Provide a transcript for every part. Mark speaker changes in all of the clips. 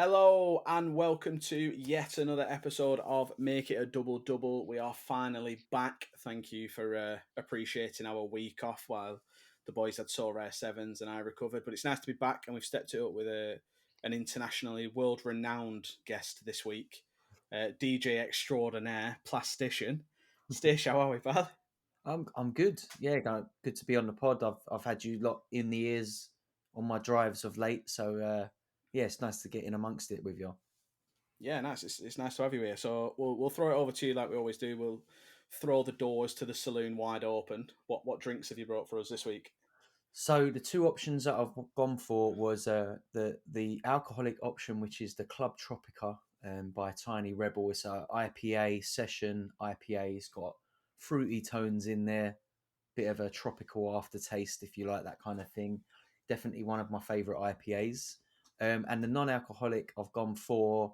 Speaker 1: Hello and welcome to yet another episode of Make It a Double Double. We are finally back. Thank you for appreciating our week off while the boys had so rare sevens and I recovered. But it's nice to be back, and we've stepped it up with an internationally world-renowned guest this week, DJ extraordinaire, Plastician. Stish, how are we, pal?
Speaker 2: I'm good. Yeah, good to be on the pod. I've had you lot in the ears on my drives of late, so yeah, it's nice to get in amongst it with you.
Speaker 1: Yeah, nice. It's nice to have you here. So we'll throw it over to you like we always do. We'll throw the doors to the saloon wide open. What drinks have you brought for us this week?
Speaker 2: So the two options that I've gone for was the alcoholic option, which is the Club Tropica by Tiny Rebel. It's a IPA session IPA. It's got fruity tones in there, bit of a tropical aftertaste if you like that kind of thing. Definitely one of my favourite IPAs. And the non-alcoholic, I've gone for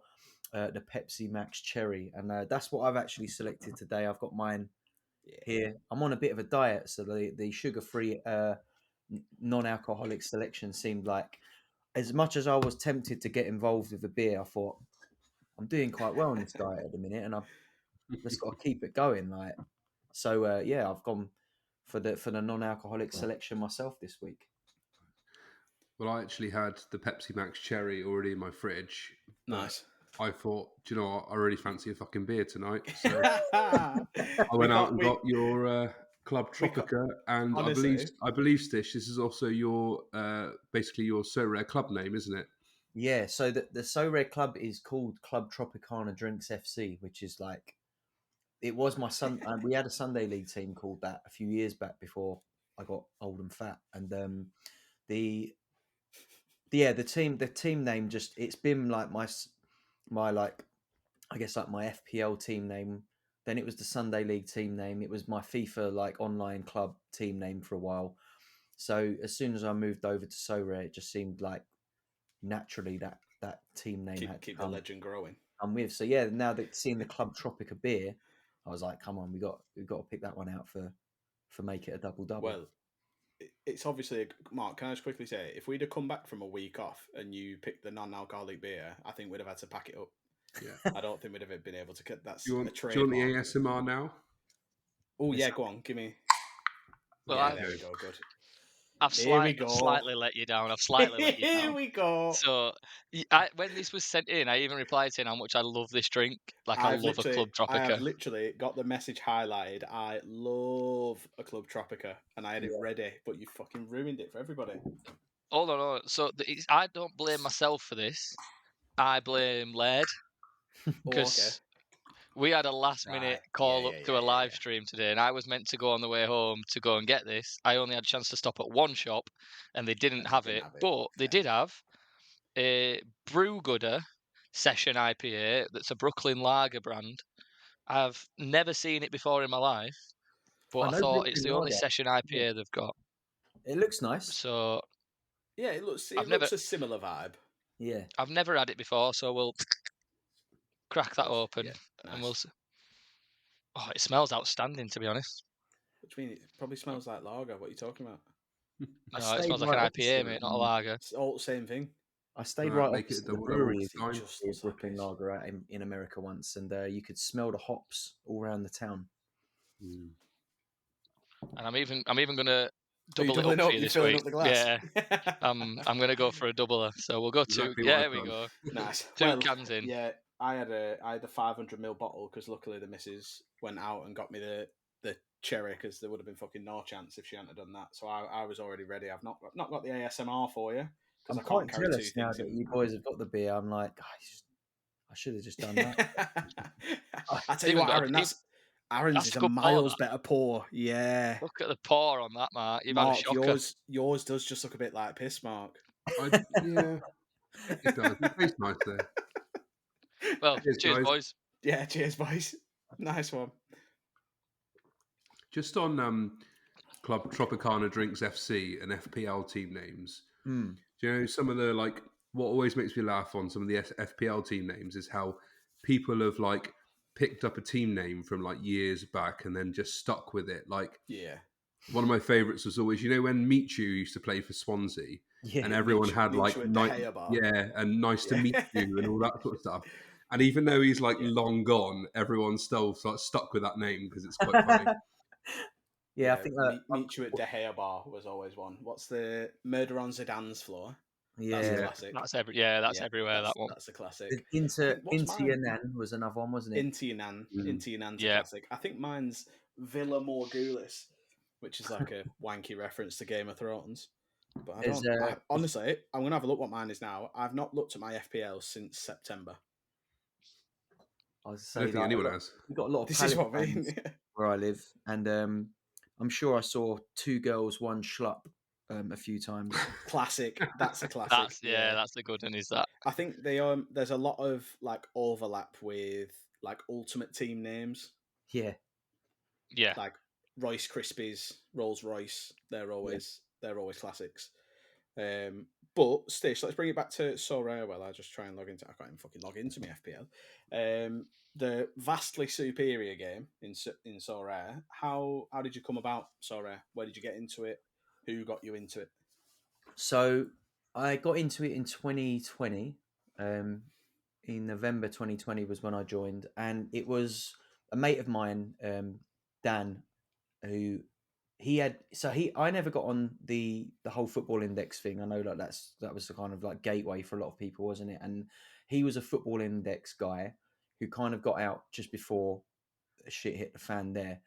Speaker 2: the Pepsi Max Cherry, and that's what I've actually selected today. I've got mine here. I'm on a bit of a diet, so the sugar-free non-alcoholic selection seemed like, as much as I was tempted to get involved with the beer, I thought I'm doing quite well on this diet at the minute, and I've just got to keep it going. Yeah, I've gone for the non-alcoholic selection myself this week.
Speaker 3: Well, I actually had the Pepsi Max Cherry already in my fridge.
Speaker 1: Nice.
Speaker 3: I thought, do you know what? I really fancy a fucking beer tonight. So I went out and got your Club Tropica, and
Speaker 1: honestly,
Speaker 3: I believe, Stish, this is also your basically your So Rare club name, isn't it?
Speaker 2: Yeah, so the So Red Club is called Club Tropicana Drinks FC, which is like, it was my son. We had a Sunday league team called that a few years back before I got old and fat, and the the team name, just, it's been like my like, I guess, like my FPL team name. Then it was the Sunday league team name. It was my FIFA like online club team name for a while. So as soon as I moved over to So Rare, it just seemed like naturally that team name had to
Speaker 1: keep the legend growing.
Speaker 2: I'm with. So yeah, now that seeing the Club Tropica beer, I was like, come on, we've got to pick that one out for Make It a Double Double.
Speaker 1: Well, it's obviously Mark. Can I just quickly say, if we'd have come back from a week off and you picked the non-alcoholic beer, I think we'd have had to pack it up.
Speaker 3: Yeah.
Speaker 1: I don't think we'd have been able to cut. That's
Speaker 3: Do you
Speaker 1: a
Speaker 3: want the
Speaker 1: trademark.
Speaker 3: ASMR now?
Speaker 1: Oh yeah, go on, give me.
Speaker 4: Well,
Speaker 1: yeah, there we go. Good.
Speaker 4: I've slightly let you down.
Speaker 1: Here we go.
Speaker 4: So, when this was sent in, I even replied saying how much I love this drink. Like, I love a Club
Speaker 1: I have
Speaker 4: Tropica.
Speaker 1: literally got the message highlighted. I love a Club Tropica, and I had it ready, but you fucking ruined it for everybody.
Speaker 4: Oh no! So I don't blame myself for this. I blame Laird, because we had a last-minute call up to a live stream today, and I was meant to go on the way home to go and get this. I only had a chance to stop at one shop, and they didn't have it. But they did have a Brew Gooder Session IPA that's a Brooklyn Lager brand. I've never seen it before in my life, but I thought it's the only Session IPA they've got.
Speaker 2: It looks nice.
Speaker 4: So
Speaker 1: yeah, it looks a similar vibe.
Speaker 2: Yeah,
Speaker 4: I've never had it before, so we'll crack that open,
Speaker 1: nice.
Speaker 4: and we'll see. Oh, it smells outstanding, to be honest.
Speaker 1: Which means it probably smells like lager. What are you talking about?
Speaker 4: No, it smells like an IPA, mate, not a lager.
Speaker 1: It's all the same thing.
Speaker 2: I stayed right opposite the brewery of Brooklyn Lager out in America once, and you could smell the hops all around the town.
Speaker 3: Mm.
Speaker 4: And I'm even gonna double it up for you this week. Yeah, I'm gonna go for a doubler. So we'll go
Speaker 3: exactly
Speaker 4: two. Yeah, there we go.
Speaker 1: Nice.
Speaker 4: Two cans in.
Speaker 1: Yeah, I had a 500ml bottle because luckily the missus went out and got me the cherry, because there would have been fucking no chance if she hadn't done that. So I was already ready. I've not got the ASMR for you.
Speaker 2: I'm quite jealous now that you boys have got the beer. I'm like, I should have just done that.
Speaker 1: I tell you what, Aaron, Aaron's is a miles better pour. Yeah.
Speaker 4: Look at the pour on that, Mark. You've
Speaker 1: Mark,
Speaker 4: had a shocker.
Speaker 1: yours does just look a bit like piss, Mark.
Speaker 3: Yeah, it does. It tastes nice there.
Speaker 4: Well, cheers boys.
Speaker 1: Yeah, cheers, boys. Nice one.
Speaker 3: Just on Club Tropicana Drinks FC and FPL team names. Do you know some of the, like, what always makes me laugh on some of the FPL team names is how people have picked up a team name from years back and then just stuck with it. one of my favourites was always, when Michu used to play for Swansea, and everyone had
Speaker 1: Michu at De Gea bar.
Speaker 3: and nice to meet you and all that sort of stuff. And even though he's long gone, everyone's still stuck with that name because it's quite funny.
Speaker 2: I think
Speaker 1: Michu at De Gea bar was always one. What's the Murder on Zidane's Floor?
Speaker 2: Yeah,
Speaker 1: that's a classic.
Speaker 4: That's everywhere. That one.
Speaker 1: That's a classic.
Speaker 2: Into Your Nan was another one, wasn't it?
Speaker 1: Into Your Nan. Into Your Nan's a classic. I think mine's Villa Morgulis, which is like a wanky reference to Game of Thrones. But honestly, I'm gonna have a look what mine is now. I've not looked at my FPL since September.
Speaker 3: I don't think anyone has.
Speaker 2: We've got a lot of.
Speaker 1: This is what I mean.
Speaker 2: Where I live, and I'm sure I saw 2 girls, 1 schlup a few times.
Speaker 1: Classic. That's a classic.
Speaker 4: That's a good one. Is that?
Speaker 1: I think there's a lot of overlap with ultimate team names.
Speaker 2: Yeah.
Speaker 1: Like Rice Krispies, Rolls Royce. They're always classics. But Stish, let's bring it back to Sorare. Well, I just try and log into. I can't even fucking log into my FPL. The vastly superior game in Sorare. How did you come about Sorare? Where did you get into it? Who got you into it?
Speaker 2: So I got into it in 2020. In November 2020 was when I joined, and it was a mate of mine, Dan, who I never got on the whole football index thing. I know that was the kind of gateway for a lot of people, wasn't it? And he was a football index guy who kind of got out just before shit hit the fan there.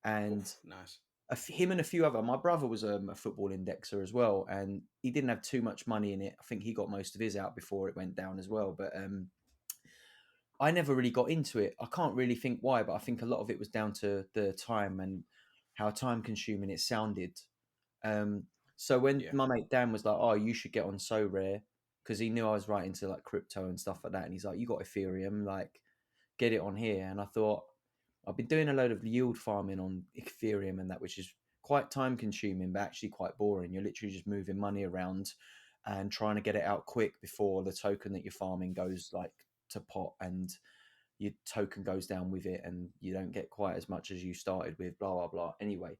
Speaker 2: And
Speaker 1: nice.
Speaker 2: Him and a few other. My brother was a football indexer as well, and he didn't have too much money in it. I think he got most of his out before it went down as well. But I never really got into it. I can't really think why, but I think a lot of it was down to the time and how time consuming it sounded. So when my mate Dan was like, "Oh, you should get on So Rare," because he knew I was right into crypto and stuff like that, and he's like, "You got Ethereum, get it on here." And I thought, I've been doing a load of yield farming on Ethereum and that, which is quite time consuming, but actually quite boring. You're literally just moving money around and trying to get it out quick before the token that you're farming goes to pot and your token goes down with it, and you don't get quite as much as you started with, blah, blah, blah. Anyway,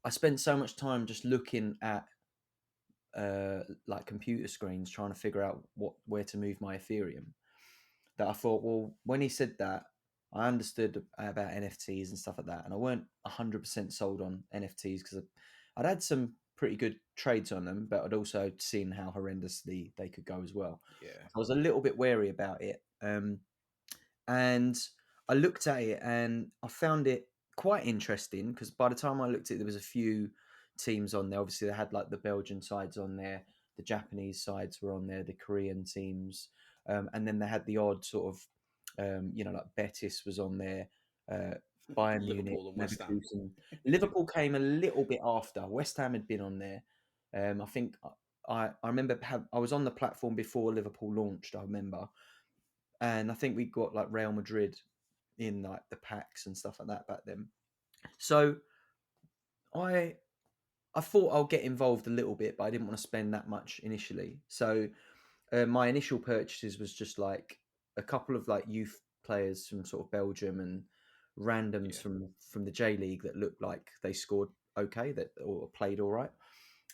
Speaker 2: I spent so much time just looking at computer screens trying to figure out where to move my Ethereum that I thought, well, when he said that, I understood about NFTs and stuff like that, and I weren't 100% sold on NFTs because I'd had some pretty good trades on them, but I'd also seen how horrendously they could go as well.
Speaker 1: Yeah,
Speaker 2: I was a little bit wary about it, and I looked at it and I found it quite interesting because by the time I looked at it, there was a few teams on there. Obviously, they had the Belgian sides on there, the Japanese sides were on there, the Korean teams, and then they had the odd sort of Betis was on there, Bayern Munich,
Speaker 1: Liverpool and West Ham.
Speaker 2: Liverpool came a little bit after. West Ham had been on there. I think I remember I was on the platform before Liverpool launched. I remember, and I think we got Real Madrid in the packs and stuff like that back then. So I thought I'll get involved a little bit, but I didn't want to spend that much initially. So my initial purchases was just a couple of youth players from sort of Belgium and randoms from the J League that looked like they scored okay or played all right.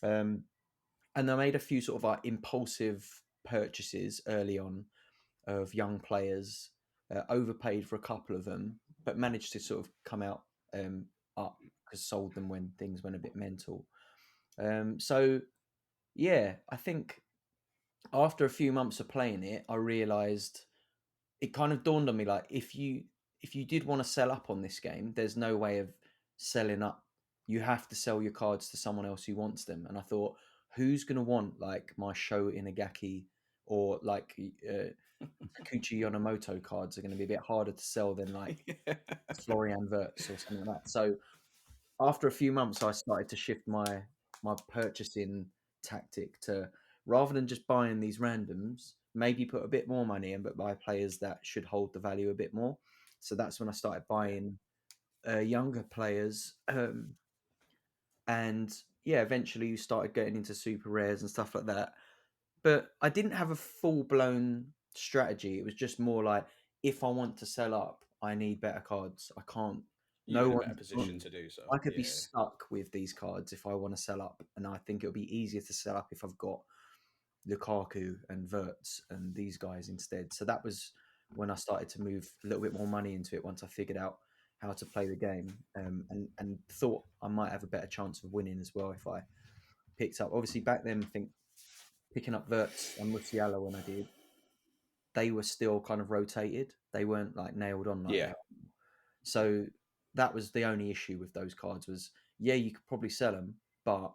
Speaker 2: And I made a few sort of impulsive purchases early on of young players, overpaid for a couple of them, but managed to sort of come out up because sold them when things went a bit mental. So yeah, I think after a few months of playing it, I realized it kind of dawned on me if you did want to sell up on this game, there's no way of selling up. You have to sell your cards to someone else who wants them. And I thought, who's going to want my Sho Inagaki or Takuchi Yonemoto cards are going to be a bit harder to sell than Florian Wirtz or something like that. So after a few months, I started to shift my purchasing tactic to, rather than just buying these randoms, maybe put a bit more money in, but buy players that should hold the value a bit more. So that's when I started buying younger players. And yeah, eventually you started getting into super rares and stuff like that. But I didn't have a full-blown strategy. It was just more if I want to sell up, I need better cards. I can't
Speaker 1: you're in a better position to do so.
Speaker 2: I could be stuck with these cards if I want to sell up, and I think it'll be easier to sell up if I've got Lukaku and Wirtz and these guys instead. So that was when I started to move a little bit more money into it once I figured out how to play the game, and thought I might have a better chance of winning as well if I picked up. Obviously, back then, I think picking up Wirtz and Musiala when I did, they were still kind of rotated. They weren't like nailed on like that. So that was the only issue with those cards was, you could probably sell them, but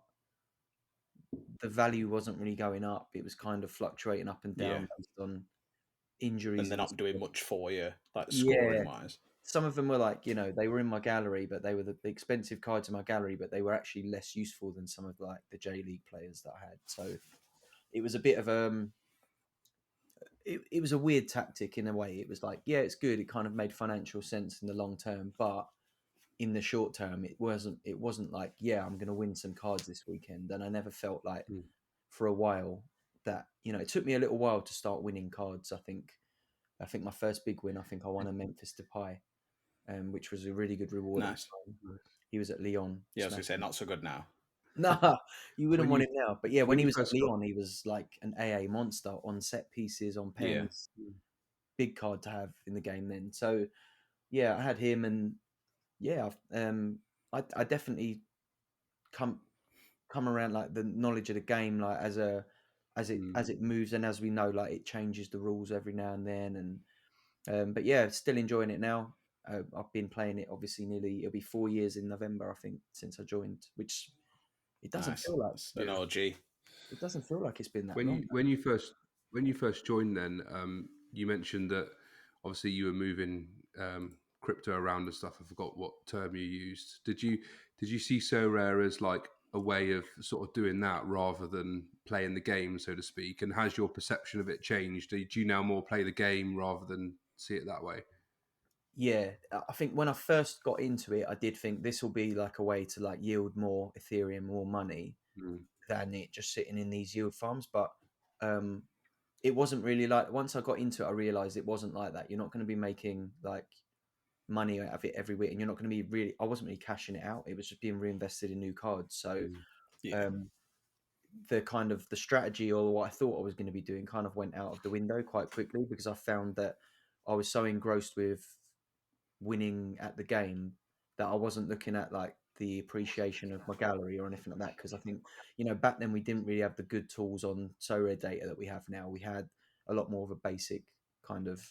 Speaker 2: the value wasn't really going up. It was kind of fluctuating up and down based on injuries.
Speaker 1: And they're not doing much for you, like scoring wise.
Speaker 2: Some of them were like, they were in my gallery, but they were the expensive cards in my gallery, but they were actually less useful than some of like the J League players that I had. So it was a bit of it was a weird tactic in a way. It was like, it's good. It kind of made financial sense in the long term, but in the short term, it wasn't like, I'm going to win some cards this weekend. And I never felt like for a while that, it took me a little while to start winning cards. I think my first big win, I won a Memphis Depay, which was a really good reward.
Speaker 1: Nice.
Speaker 2: He was at Lyon.
Speaker 1: Yeah, I was going to say, not so good now.
Speaker 2: No, you wouldn't want him now. But when he was at Lyon, he was like an AA monster on set pieces, on pens. Big card to have in the game then. So, I had him, and I definitely come around like the knowledge of the game, like as it moves, and as we know, like it changes the rules every now and then, and but still enjoying it now. I've been playing it obviously it'll be 4 years in November, I think, since I joined, which it doesn't feel like
Speaker 1: an OG.
Speaker 2: It doesn't feel like it's been that
Speaker 3: when
Speaker 2: long.
Speaker 3: When you first joined, then you mentioned that obviously you were moving crypto around and stuff. I forgot what term you used. Did you see So Rare as like a way of sort of doing that rather than playing the game, so to speak? And has your perception of it changed? Do you now more play the game rather than see it that way?
Speaker 2: Yeah, I think when I first got into it, I did think this will be like a way to like yield more Ethereum, more money than it just sitting in these yield farms. But it wasn't really like, once I got into it, I realized it wasn't like that. You're not going to be making like money out of it every week, and you're not going to be I wasn't really cashing it out. It was just being reinvested in new cards. So the kind of the strategy, or what I thought I was going to be doing, kind of went out of the window quite quickly, because I found that I was so engrossed with winning at the game that I wasn't looking at like the appreciation of my gallery or anything like that. Because I think, back then we didn't really have the good tools on So Rare data that we have now. We had a lot more of a basic kind of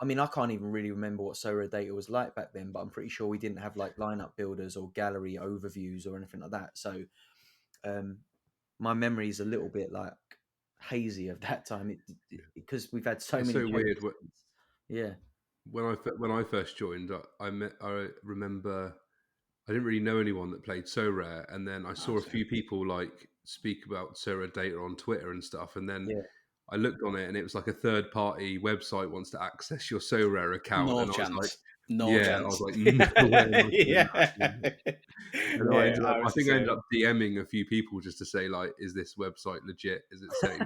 Speaker 2: I mean, I can't even really remember what So Rare data was like back then, but I'm pretty sure we didn't have like lineup builders or gallery overviews or anything like that. So my memory is a little bit like hazy of that time, because we've had so many.
Speaker 3: So weird.
Speaker 2: Yeah.
Speaker 3: When I first joined, I remember I didn't really know anyone that played So Rare, and then I saw a few people like speak about So Rare data on Twitter and stuff, and then I looked on it, and it was like a third-party website wants to access your So Rare account.
Speaker 1: No
Speaker 3: and
Speaker 1: chance.
Speaker 3: I was like,
Speaker 1: no chance.
Speaker 3: I was like, no way. And I ended up DMing a few people just to say, like, is this website legit? Is it safe?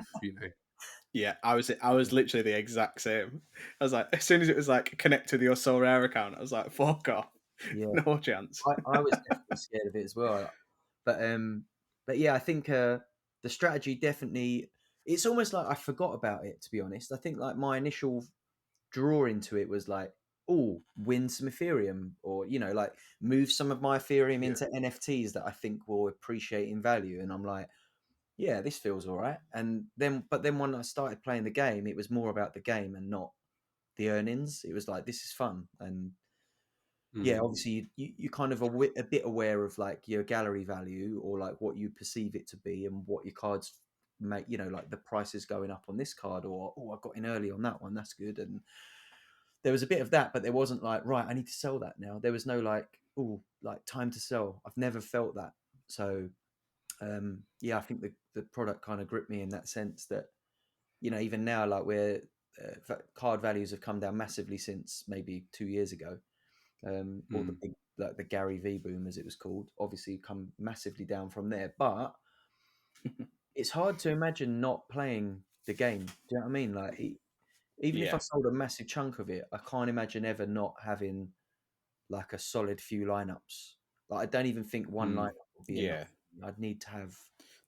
Speaker 1: Yeah, I was literally the exact same. I was like, as soon as it was like connect to your So Rare account, I was like, fuck off.
Speaker 2: Yeah.
Speaker 1: No chance.
Speaker 2: I was definitely scared of it as well. But yeah, I think the strategy definitely, it's almost like I forgot about it, to be honest. I think like my initial draw into it was like, win some Ethereum, or, like move some of my Ethereum into NFTs that I think will appreciate in value. And I'm like, yeah, this feels all right. But then when I started playing the game, it was more about the game and not the earnings. It was like, this is fun. And obviously you kind of a bit aware of like your gallery value, or like what you perceive it to be, and what your cards make, like the price is going up on this card, or, I got in early on that one, that's good. And there was a bit of that, but there wasn't like, right, I need to sell that now. There was no like, like time to sell. I've never felt that. So I think the product kind of gripped me in that sense, that even now, like where card values have come down massively since maybe 2 years ago, or the big, like the Gary V boom, as it was called, obviously come massively down from there. But it's hard to imagine not playing the game. Do you know what I mean? Like even if I sold a massive chunk of it, I can't imagine ever not having like a solid few lineups. Like I don't even think one lineup would be enough. I'd need to have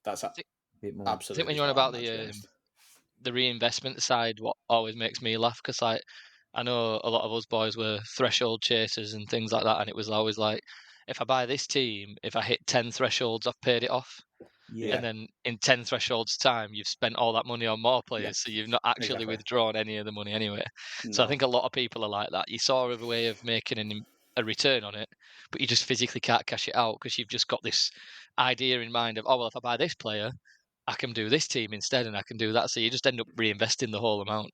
Speaker 1: that's
Speaker 2: a bit more.
Speaker 4: I
Speaker 1: absolutely
Speaker 4: think when you're on
Speaker 1: spot on,
Speaker 4: about
Speaker 1: that, to be honest.
Speaker 4: the reinvestment side, what always makes me laugh, because like I know a lot of us boys were threshold chasers and things like that, and it was always like, if I buy this team, if I hit 10 thresholds, I've paid it off.
Speaker 2: Yeah,
Speaker 4: And then in 10 thresholds time, you've spent all that money on more players, so you've not actually
Speaker 1: exactly.
Speaker 4: withdrawn any of the money anyway. So I
Speaker 1: No.
Speaker 4: think a lot of people are like that. You saw a way of making a return on it, but you just physically can't cash it out because you've just got this idea in mind of, oh well, if I buy this player, I can do this team instead, and I can do that. So you just end up reinvesting the whole amount.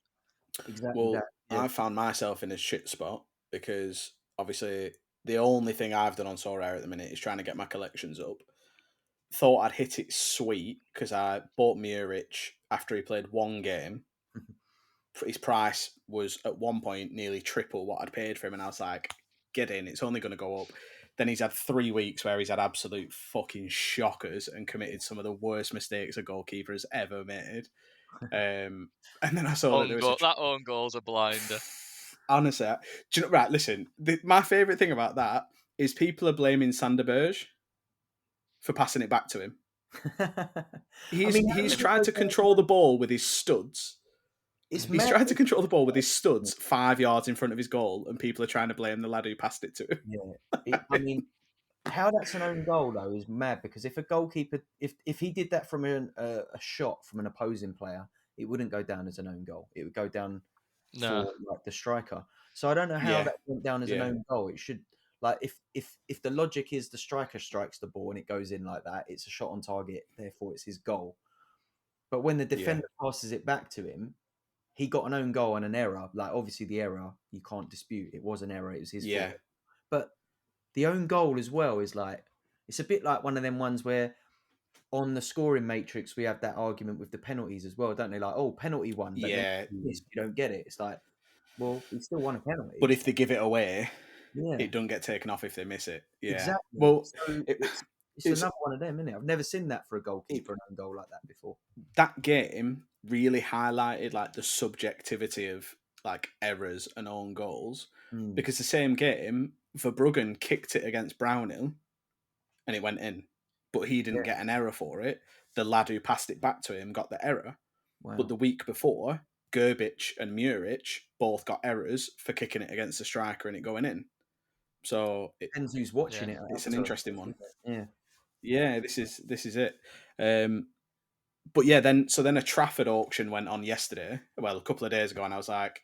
Speaker 2: exactly
Speaker 1: Well,
Speaker 2: that. Yeah.
Speaker 1: I found myself in a shit spot because obviously the only thing I've done on Sorare at the minute is trying to get my collections up. Thought I'd hit it sweet because I bought Muric after he played one game. His price was at one point nearly triple what I'd paid for him, and I was like, get in, it's only going to go up. Then he's had 3 weeks where he's had absolute fucking shockers and committed some of the worst mistakes a goalkeeper has ever made. And then I saw that there was
Speaker 4: That own goal's a blinder.
Speaker 1: Honestly, do you know? Right, listen. My favourite thing about that is people are blaming Sander Berge for passing it back to him. He's tried to control the ball with his studs. He's trying to control the ball with his studs 5 yards in front of his goal, and people are trying to blame the lad who passed it to him.
Speaker 2: Yeah, I mean, how that's an own goal though is mad, because if a goalkeeper, if he did that from a shot from an opposing player, it wouldn't go down as an own goal. It would go down for like the striker. So I don't know how that went down as an own goal. It should, like, if the logic is the striker strikes the ball and it goes in like that, it's a shot on target, therefore it's his goal. But when the defender passes it back to him, he got an own goal and an error. Like, obviously the error you can't dispute. It was an error. It was his fault. But the own goal as well is like, it's a bit like one of them ones where on the scoring matrix we have that argument with the penalties as well, don't they? Like, oh, penalty one, but then you don't get it. It's like, well, he still won a penalty.
Speaker 1: But if they give it away,
Speaker 2: yeah,
Speaker 1: it doesn't get taken off if they miss it. Yeah.
Speaker 2: Exactly.
Speaker 1: Well,
Speaker 2: so it's another one of them, isn't it? I've never seen that for a goalkeeper, an own goal like that before.
Speaker 1: That game really highlighted like the subjectivity of like errors and own goals, because the same game, Verbruggen kicked it against Brownhill and it went in, but he didn't get an error for it. The lad who passed it back to him got the error.
Speaker 2: Wow.
Speaker 1: But the week before, Gerbic and Muric both got errors for kicking it against the striker and it going in. So it
Speaker 2: depends who's watching it.
Speaker 1: It's an interesting one.
Speaker 2: Yeah,
Speaker 1: this is it. But yeah, then a Trafford auction went on yesterday. Well, a couple of days ago, and I was like,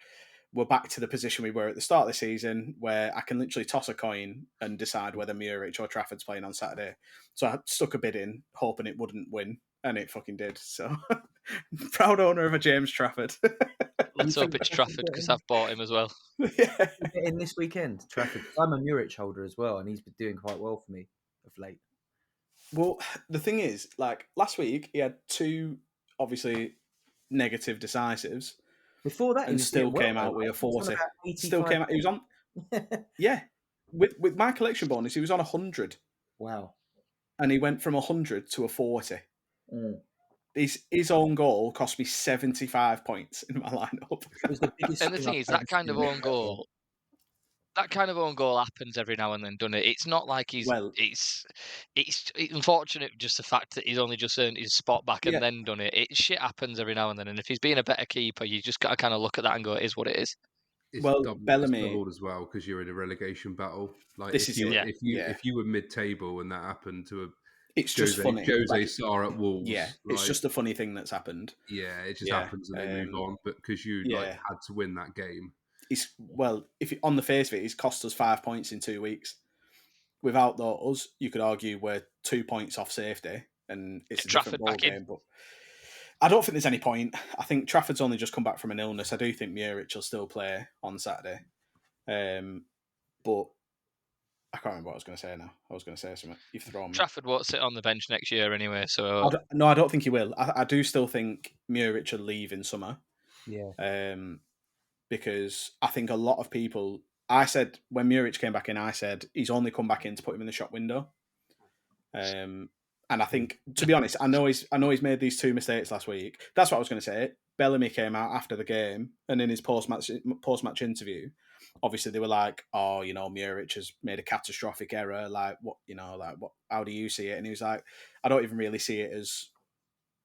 Speaker 1: we're back to the position we were at the start of the season, where I can literally toss a coin and decide whether Muric or Trafford's playing on Saturday. So I stuck a bid in, hoping it wouldn't win, and it fucking did. So proud owner of a James Trafford.
Speaker 4: Let's hope it's Trafford, because I've bought him as well.
Speaker 2: Yeah. In this weekend, Trafford. I'm a Muric holder as well, and he's been doing quite well for me of late.
Speaker 1: Well, the thing is, like last week, he had 2 obviously negative decisives.
Speaker 2: Before that,
Speaker 1: and still came out with a 40. Still came out. He was on. Yeah, with my collection bonus, he was on 100.
Speaker 2: Wow.
Speaker 1: And he went from 100 to a 40. His own goal cost me 75 points in my lineup.
Speaker 4: And the thing is, that kind of own goal happens every now and then, doesn't it? It's not like it's unfortunate, just the fact that he's only just earned his spot back and then done it. Shit happens every now and then, and if he's being a better keeper, you just got to kind of look at that and go, it is what it is.
Speaker 3: It's
Speaker 1: Bellamy,
Speaker 3: it's doubled as well because you're in a relegation battle. Like
Speaker 1: this
Speaker 3: if you were mid-table and that happened to
Speaker 1: it's just funny.
Speaker 3: Jose Sarr at Wolves.
Speaker 1: Yeah, it's just a funny thing that's happened.
Speaker 3: Yeah, it just happens and they move on. But because you had to win that game. If on the face of it, it's cost us 5 points in 2 weeks. Without those, you could argue we're 2 points off safety, and it's a different ball game. But I don't think there's any point. I think Trafford's only just come back from an illness. I do think Muric will still play on Saturday, but I can't remember what I was going to say now. I was going to say something. You've thrown me.
Speaker 4: Trafford won't sit on the bench next year anyway, so
Speaker 1: I don't think he will. I do still think Muric will leave in summer.
Speaker 2: Yeah.
Speaker 1: Because I think a lot of people. I said when Muric came back in, I said he's only come back in to put him in the shop window. And And I think, to be honest, I know he's made these 2 mistakes last week. That's what I was going to say. Bellamy came out after the game, and in his post-match interview, obviously they were like, "Oh, Muric has made a catastrophic error. Like, what, how do you see it?" And he was like, "I don't even really see it as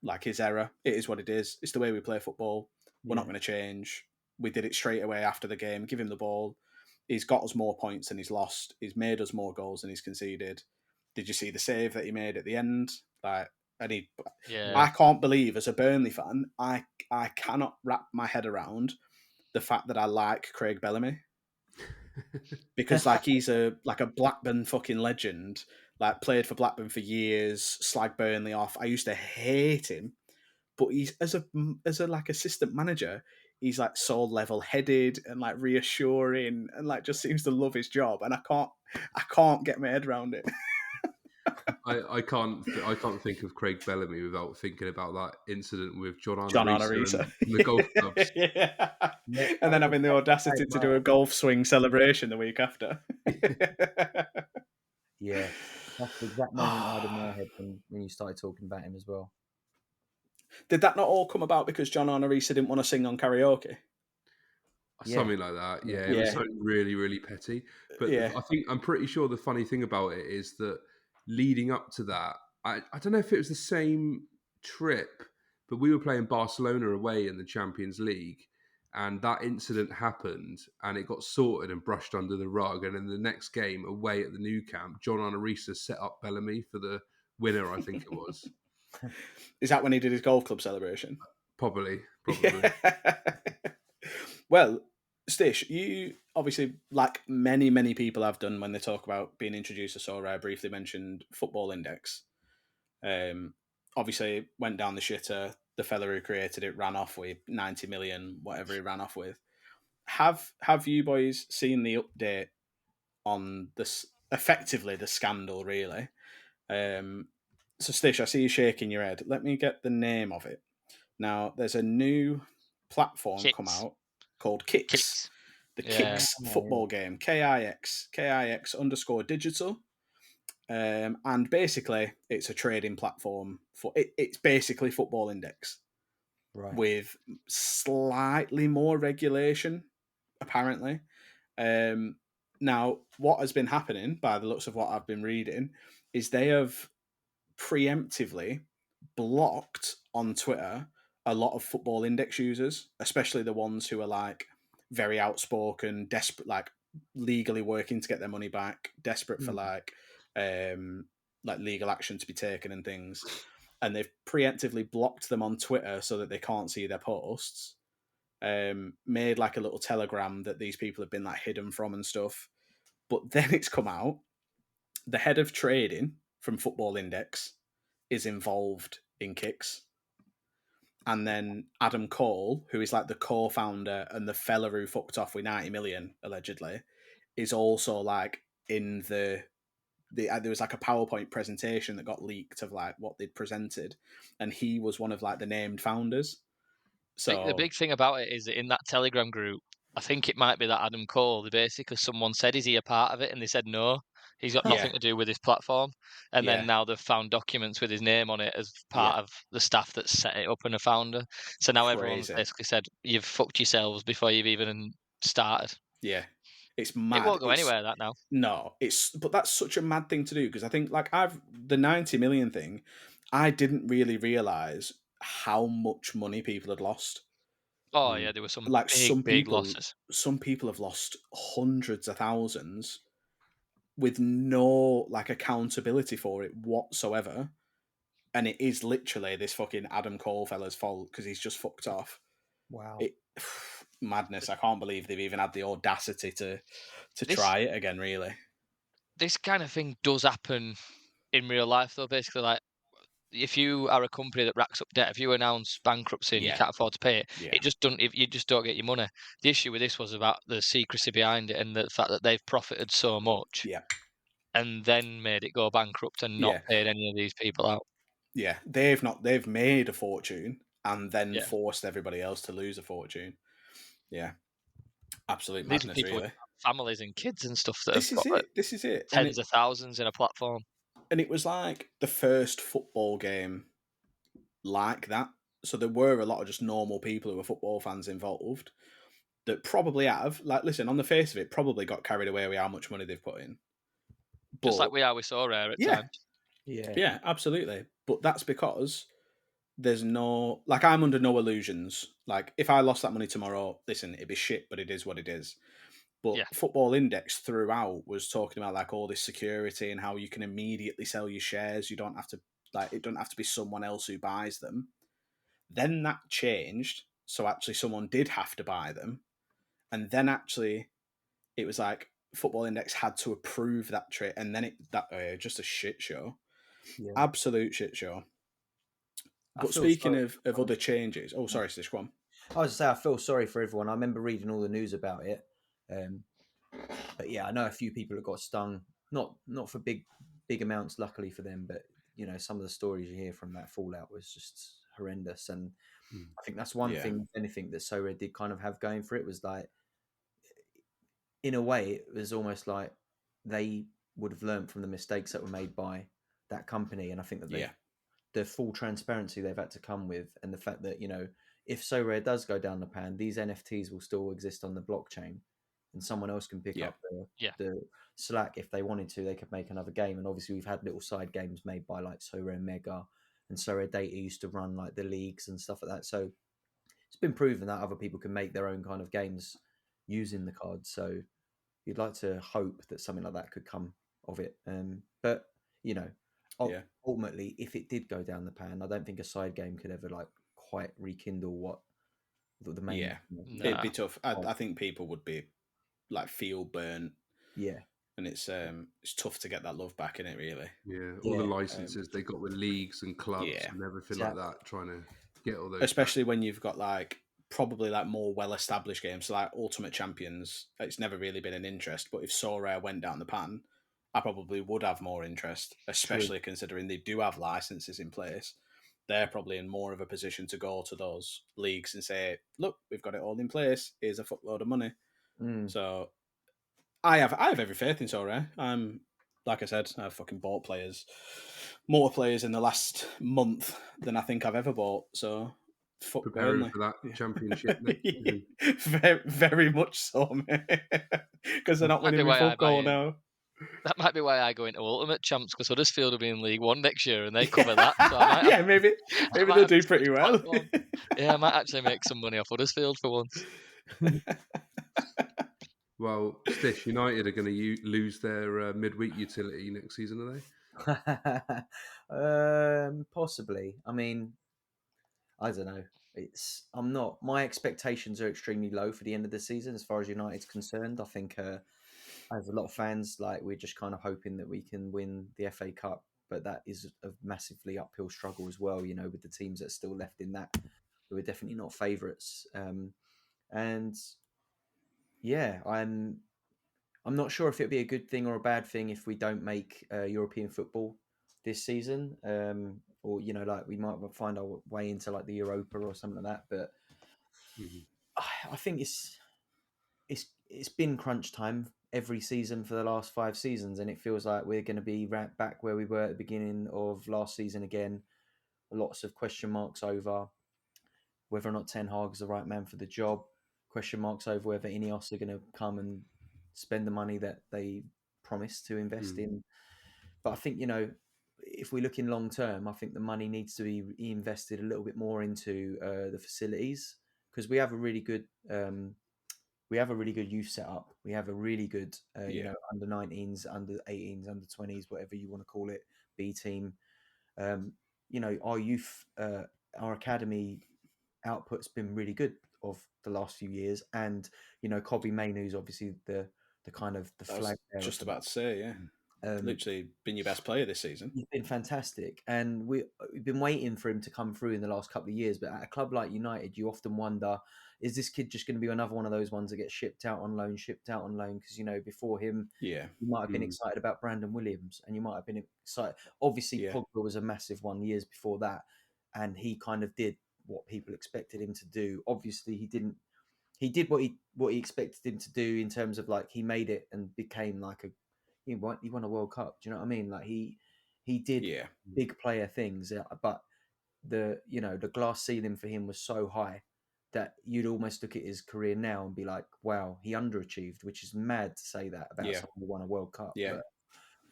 Speaker 1: like his error. It is what it is. It's the way we play football. We're not going to change. We did it straight away after the game. Give him the ball. He's got us more points than he's lost. He's made us more goals than he's conceded. Did you see the save that he made at the end? I can't believe, as a Burnley fan, I cannot wrap my head around the fact that I like Craig Bellamy. Because he's a Blackburn fucking legend. Played for Blackburn for years, slagged Burnley off. I used to hate him, but he's as a assistant manager, he's so level-headed and reassuring and just seems to love his job. And I can't get my head around it.
Speaker 3: I can't think of Craig Bellamy without thinking about that incident with John
Speaker 1: Arisa
Speaker 3: and the golf clubs.
Speaker 1: Yeah. And then having the audacity to do a golf swing celebration the week after.
Speaker 2: Yeah, that's the exact moment I had in my head when you started talking about him as well.
Speaker 1: Did that not all come about because John Arisa didn't want to sing on karaoke?
Speaker 3: Something like that. Yeah, it was something really, really petty. But I'm pretty sure the funny thing about it is that leading up to that, I don't know if it was the same trip, but we were playing Barcelona away in the Champions League, and that incident happened, and it got sorted and brushed under the rug. And in the next game away at the Nou Camp, John Arisa set up Bellamy for the winner, I think it was.
Speaker 1: Is that when he did his golf club celebration?
Speaker 3: Probably.
Speaker 1: Well, Stish, you obviously, like many, many people have done when they talk about being introduced to Sorare, briefly mentioned Football Index. Obviously, went down the shitter. The fella who created it ran off with 90 million, whatever he ran off with. Have you boys seen the update on this? Effectively, the scandal, really. So, Stish, I see you shaking your head. Let me get the name of it. Now, there's a new platform come out called Kicks. The Kicks football game. KIX_digital. And basically, it's a trading platform for it. It's basically Football Index, with slightly more regulation, apparently. Now, what has been happening, by the looks of what I've been reading, is they have preemptively blocked on Twitter a lot of Football Index users, especially the ones who are very outspoken, desperate, legally working to get their money back, desperate for legal action to be taken and things. And they've preemptively blocked them on Twitter so that they can't see their posts. Made a little telegram that these people have been hidden from and stuff. But then it's come out, the head of trading from Football Index is involved in Kicks. And then Adam Cole, who is the co-founder and the fella who fucked off with 90 million, allegedly, is also in there was a PowerPoint presentation that got leaked of what they'd presented. And he was one of the named founders. So
Speaker 4: the big thing about it is that in that Telegram group, I think it might be that Adam Cole, basically someone said, is he a part of it? And they said, no, he's got nothing to do with this platform. And then now they've found documents with his name on it as part of the staff that set it up and a founder. So now everyone's basically said, you've fucked yourselves before you've even started.
Speaker 1: Yeah. It's mad.
Speaker 4: It won't go anywhere, that now.
Speaker 1: No, but that's such a mad thing to do, because I think the 90 million thing, I didn't really realise how much money people had lost.
Speaker 4: Oh yeah, there were some big losses.
Speaker 1: Some people have lost hundreds of thousands with no accountability for it whatsoever. And it is literally this fucking Adam Cole fella's fault because he's just fucked off.
Speaker 2: Wow.
Speaker 1: Madness. I can't believe they've even had the audacity to try it again, really.
Speaker 4: This kind of thing does happen in real life, though. Basically, if you are a company that racks up debt, if you announce bankruptcy and you can't afford to pay it, you just don't get your money. The issue with this was about the secrecy behind it and the fact that they've profited so much, and then made it go bankrupt and not paid any of these people out.
Speaker 1: Yeah, they've made a fortune and then forced everybody else to lose a fortune. Yeah, absolute madness,
Speaker 4: people
Speaker 1: really.
Speaker 4: With families and kids and stuff that
Speaker 1: this is it.
Speaker 4: tens of thousands in a platform.
Speaker 1: And it was like the first football game like that. So there were a lot of just normal people who were football fans involved that probably have, like, listen, on the face of it, probably got carried away with how much money they've put in. But,
Speaker 4: just like we are with So Rare at times.
Speaker 1: Yeah, absolutely. But that's because there's no, like, I'm under no illusions. Like, if I lost that money tomorrow, listen, it'd be shit, but it is what it is. But Football Index throughout was talking about like all this security and how you can immediately sell your shares. You don't have to, like, it don't have to be someone else who buys them. Then that changed, so actually someone did have to buy them, and then actually it was like Football Index had to approve that trade, and then just a shit show, absolute shit show. But speaking of other changes, sorry, Stish, go on.
Speaker 2: I was to say I feel sorry for everyone. I remember reading all the news about it, but yeah, I know a few people that got stung. Not for big amounts, luckily for them, but some of the stories you hear from that fallout was just horrendous. And I think that's one thing, if anything, that So Red did kind of have going for it was like, in a way, it was almost like they would have learned from the mistakes that were made by that company. And I think that the full transparency they've had to come with, and the fact that, if So Rare does go down the pan, these NFTs will still exist on the blockchain, and someone else can pick up the slack if they wanted to. They could make another game, and obviously we've had little side games made by like So Rare Mega, and So Rare Data used to run like the leagues and stuff like that. So it's been proven that other people can make their own kind of games using the cards. So you'd like to hope that something like that could come of it. But ultimately, if it did go down the pan, I don't think a side game could ever like quite rekindle what the main.
Speaker 1: Yeah, it'd be tough. I think people would be like feel burnt.
Speaker 2: Yeah,
Speaker 1: and it's tough to get that love back in it, really.
Speaker 3: Yeah, all the licenses they got with leagues and clubs and everything like that, trying to get all those.
Speaker 1: Especially when you've got like probably like more well-established games, so like Ultimate Champions. It's never really been an interest, but if So Rare went down the pan, I probably would have more interest, especially considering they do have licenses in place. They're probably in more of a position to go to those leagues and say, "Look, we've got it all in place. Here's a fuckload of money." So I have every faith in So Rare. Like I said, I've fucking bought more players in the last month than I think I've ever bought. So fuck
Speaker 3: preparing
Speaker 1: Burnley
Speaker 3: for that championship next season.
Speaker 1: very, very much so, mate. Because they're not winning with full goal now.
Speaker 4: That might be why I go into Ultimate Champs, because Huddersfield will be in League One next year and they cover that. So
Speaker 1: maybe they'll do pretty well.
Speaker 4: Yeah, I might actually make some money off Huddersfield for once.
Speaker 3: Well, Stish, United are going to lose their midweek utility next season, are
Speaker 2: they? Possibly. I mean, I don't know. My expectations are extremely low for the end of the season as far as United's concerned. I think as a lot of fans, like, we're just kind of hoping that we can win the FA Cup, but that is a massively uphill struggle as well, with the teams that are still left in that, who are definitely not favourites. And yeah, I'm not sure if it'd be a good thing or a bad thing if we don't make European football this season, or like we might find our way into like the Europa or something like that. But I think it's been crunch time every season for the last 5 seasons, and it feels like we're going to be right back where we were at the beginning of last season again. Lots of question marks over whether or not Ten Hag is the right man for the job. Question marks over whether Ineos are going to come and spend the money that they promised to invest in. But I think, if we look in long term, I think the money needs to be invested a little bit more into the facilities, because we have a really good youth setup. We have a really good under 19s, under 18s, under 20s, whatever you want to call it, B team. Our youth, our academy output's been really good of the last few years, and Kobbie Mainoo's obviously the kind of the flag.
Speaker 1: Just about to say, yeah. Literally been your best player this season.
Speaker 2: He's been fantastic, and we've been waiting for him to come through in the last couple of years. But at a club like United, you often wonder, is this kid just going to be another one of those ones that gets shipped out on loan? Because before him, you might have been excited about Brandon Williams, and you might have been excited. Obviously, Pogba was a massive one years before that, and he kind of did what people expected him to do. Obviously, he didn't. He did what he expected him to do in terms of like he made it and became like he won a World Cup. Do you know what I mean? Like he He did big player things, but the glass ceiling for him was so high that you'd almost look at his career now and be like, wow, he underachieved, which is mad to say that about someone who won a World Cup.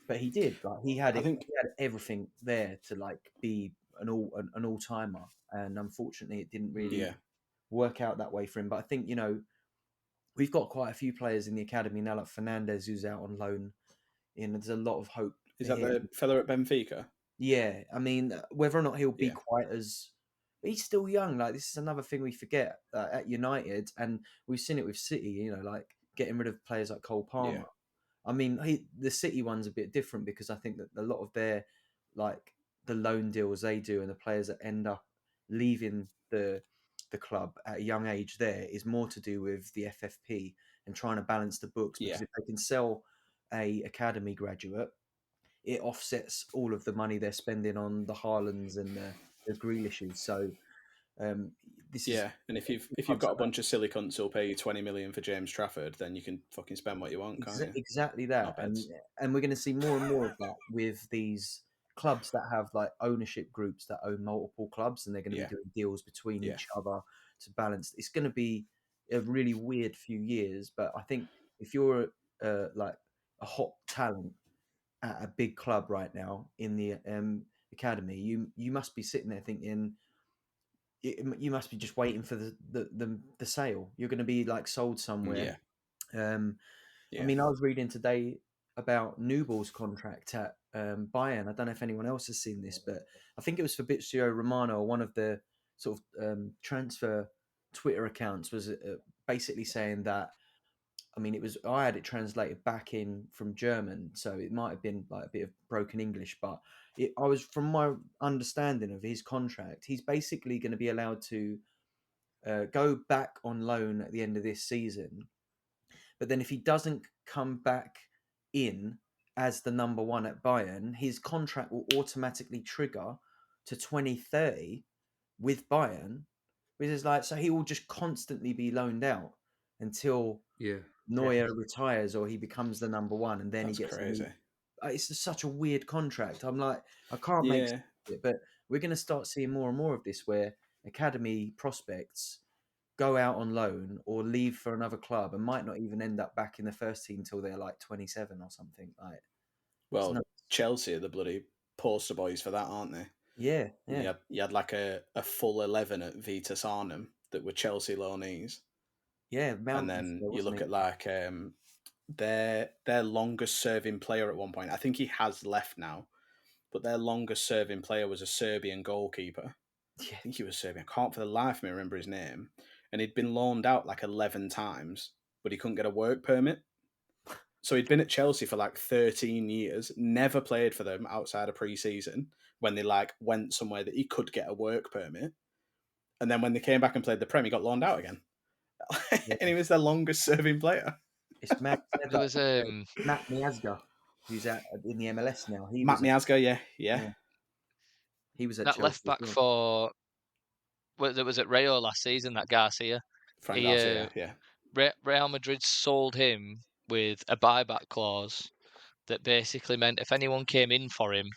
Speaker 2: But he did. Like he had he had everything there to like be an all timer, and unfortunately, it didn't really work out that way for him. But I think we've got quite a few players in the academy now, like Fernandez, who's out on loan. There's a lot of hope.
Speaker 1: Is that the fella at Benfica?
Speaker 2: Yeah, I mean, whether or not he'll be quite as, he's still young. Like this is another thing we forget at United, and we've seen it with City. Like getting rid of players like Cole Palmer. I mean, the City one's a bit different because I think that a lot of their like the loan deals they do and the players that end up leaving the club at a young age there is more to do with the FFP and trying to balance the books. Because if they can sell a academy graduate, it offsets all of the money they're spending on the Haalands and the Grealishes. So this is
Speaker 1: and if you've got a bunch of silly cunts who'll pay you 20 million for James Trafford, then you can fucking spend what you want, can't you?
Speaker 2: Exactly that, and we're going to see more and more of that with these clubs that have like ownership groups that own multiple clubs, and they're going to be doing deals between each other to balance. It's going to be a really weird few years, but I think if you're like a hot talent at a big club right now in the academy, you must be sitting there thinking you must be just waiting for the sale. You're going to be like sold somewhere. I mean, I was reading today about Newball's contract at Bayern. I don't know if anyone else has seen this, but I think it was Fabrizio Romano, one of the sort of transfer Twitter accounts, was basically saying that. I mean, I had it translated back in from German, so it might have been like a bit of broken English, but from my understanding of his contract, he's basically going to be allowed to go back on loan at the end of this season. But then if he doesn't come back in as the number one at Bayern, his contract will automatically trigger to 2030 with Bayern, which is like, so he will just constantly be loaned out until Neuer retires or he becomes the number one, and then he gets
Speaker 1: crazy.
Speaker 2: It's just such a weird contract. I'm like, I can't make sense of it, but we're going to start seeing more and more of this where academy prospects go out on loan or leave for another club and might not even end up back in the first team until they're like 27 or something. Like,
Speaker 1: well, Chelsea are the bloody poster boys for that, aren't they?
Speaker 2: Yeah.
Speaker 1: You had like a full 11 at Vitas Arnhem that were Chelsea loanees.
Speaker 2: Yeah,
Speaker 1: and then you look at like their longest serving player at one point. I think he has left now, but their longest serving player was a Serbian goalkeeper. I think he was Serbian. I can't for the life of me remember his name. And he'd been loaned out like 11 times, but he couldn't get a work permit. So he'd been at Chelsea for like 13 years, never played for them outside of pre-season when they like went somewhere that he could get a work permit. And then when they came back and played the Prem, he got loaned out again. And he was their longest serving player.
Speaker 2: It's mad.
Speaker 4: There was
Speaker 2: Matt Miazga, who's in the MLS now.
Speaker 1: Matt Miazga, yeah.
Speaker 2: He was at
Speaker 4: that
Speaker 2: Chelsea
Speaker 4: left back for. Well, it was at Rayo last season. That Garcia.
Speaker 1: Fran Garcia, yeah.
Speaker 4: Real Madrid sold him with a buyback clause that basically meant if anyone came in for him,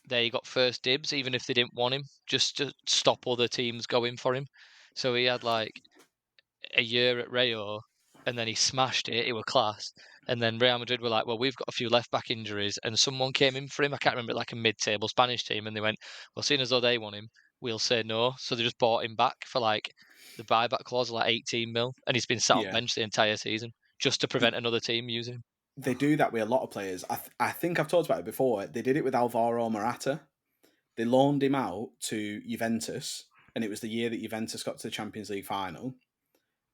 Speaker 4: they got first dibs, even if they didn't want him, just to stop other teams going for him. So he had like a year at Rayo, and then he smashed it. It was class. And then Real Madrid were like, well, we've got a few left-back injuries, and someone came in for him. I can't remember, like a mid-table Spanish team, and they went, well, seeing as though they want him, we'll say no. So they just bought him back for like the buyback clause of like 18 mil, and he's been sat on bench the entire season just to prevent another team using him.
Speaker 1: They do that with a lot of players. I think I've talked about it before. They did it with Alvaro Morata. They loaned him out to Juventus, and it was the year that Juventus got to the Champions League final.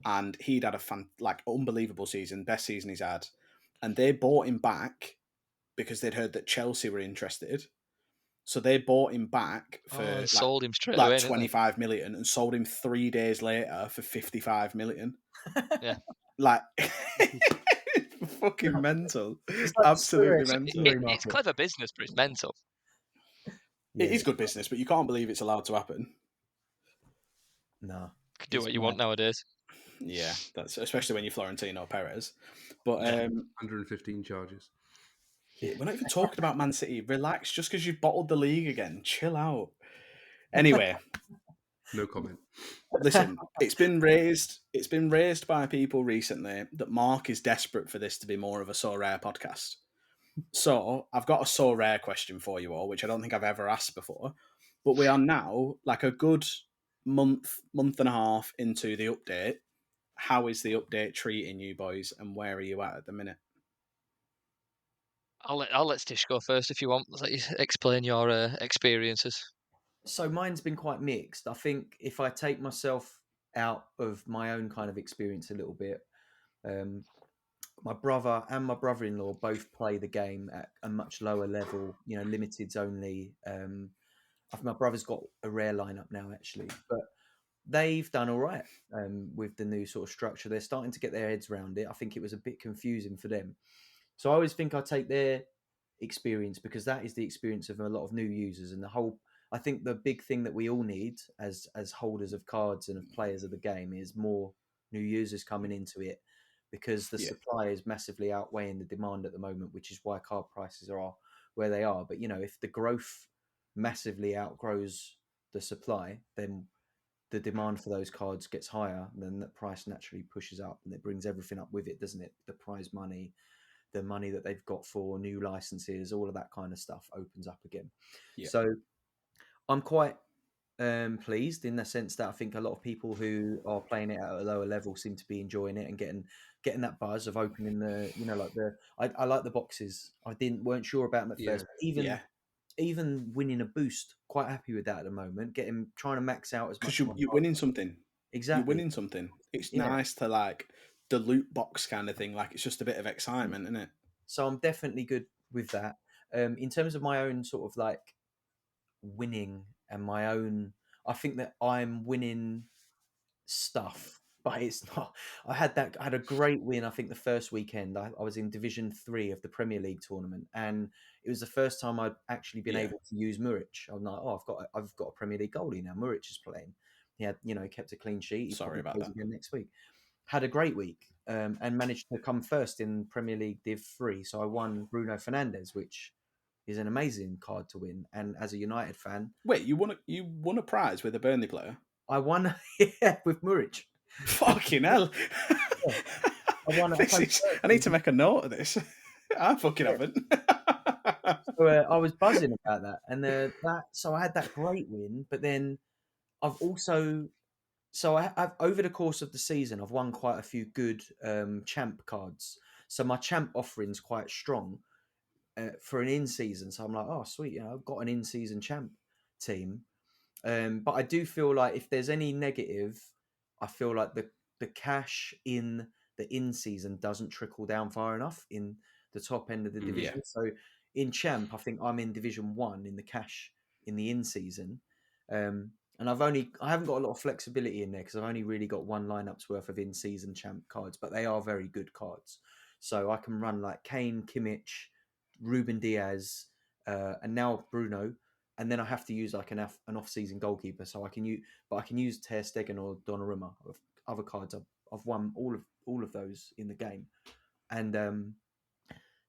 Speaker 1: And he'd had a unbelievable season, best season he's had. And they bought him back because they'd heard that Chelsea were interested. So they bought him back for
Speaker 4: sold him straight
Speaker 1: like
Speaker 4: away,
Speaker 1: 25 million and sold him 3 days later for 55 million.
Speaker 4: Yeah.
Speaker 1: Like, fucking mental. Absolutely mental.
Speaker 4: It's clever business, but it's mental.
Speaker 1: It is good business, but you can't believe it's allowed to happen.
Speaker 2: No.
Speaker 4: You can do what you want nowadays.
Speaker 1: Yeah, that's especially when you're Florentino Perez. But
Speaker 3: 115 charges.
Speaker 1: We're not even talking about Man City. Relax, just because you've bottled the league again. Chill out. Anyway,
Speaker 3: No comment.
Speaker 1: listen, it's been raised by people recently that Mark is desperate for this to be more of a So Rare podcast. So I've got a So Rare question for you all, which I don't think I've ever asked before. But we are now like a good month and a half into the update. How is the update treating you boys, and where are you at the minute?
Speaker 4: I'll let Stish go first if you want. Let you explain your experiences.
Speaker 2: So mine's been quite mixed. I think if I take myself out of my own kind of experience a little bit, my brother and my brother-in-law both play the game at a much lower level, limiteds only. My brother's got a rare lineup now, actually, but they've done all right with the new sort of structure. They're starting to get their heads around it. I think it was a bit confusing for them. So I always think I take their experience because that is the experience of a lot of new users and I think the big thing that we all need as holders of cards and of players of the game is more new users coming into it because the supply is massively outweighing the demand at the moment, which is why card prices are where they are. But if the growth massively outgrows the supply, then the demand for those cards gets higher, and then the price naturally pushes up, and it brings everything up with it, doesn't it? The prize money, the money that they've got for new licenses, all of that kind of stuff opens up again.
Speaker 1: Yeah.
Speaker 2: So I'm quite pleased in the sense that I think a lot of people who are playing it at a lower level seem to be enjoying it and getting that buzz of opening I like the boxes. I weren't sure about them at first, but even winning a boost, quite happy with that at the moment. Trying to max out as much.
Speaker 1: Because you're winning something.
Speaker 2: Exactly.
Speaker 1: You're winning something. It's nice to like the loot box kind of thing. Like it's just a bit of excitement, isn't it?
Speaker 2: So I'm definitely good with that. In terms of my own sort of like winning and my own, I think that I'm winning stuff, but it's not. I had a great win. I think the first weekend I was in Division 3 of the Premier League tournament, and it was the first time I'd actually been able to use Muric. I'm like, oh, I've got a Premier League goalie now. Muric is playing. He had, kept a clean sheet. He
Speaker 1: Sorry about
Speaker 2: plays
Speaker 1: that.
Speaker 2: again next week. Had a great week and managed to come first in Premier League Div 3. So I won Bruno Fernandes, which is an amazing card to win. And as a United fan,
Speaker 1: wait, you won a prize with a Burnley player?
Speaker 2: I won, with Muric.
Speaker 1: Fucking hell! I need to make a note of this. I fucking haven't.
Speaker 2: So I was buzzing about that, and so I had that great win. But then I've also, I've over the course of the season, I've won quite a few good champ cards. So my champ offering's quite strong for an in-season. So I'm like, oh sweet, I've got an in-season champ team. But I do feel like if there's any negative, I feel like the cash in the in-season doesn't trickle down far enough in the top end of the division. So in champ, I think I'm in Division 1 in the cash in the in-season. And I haven't got a lot of flexibility in there because I've only really got one lineup's worth of in-season champ cards, but they are very good cards. So I can run like Kane, Kimmich, Ruben Diaz, and now Bruno, and then I have to use like an off-season goalkeeper. So I can use Ter Stegen or Donnarumma. Of other cards, I've won all of those in the game, and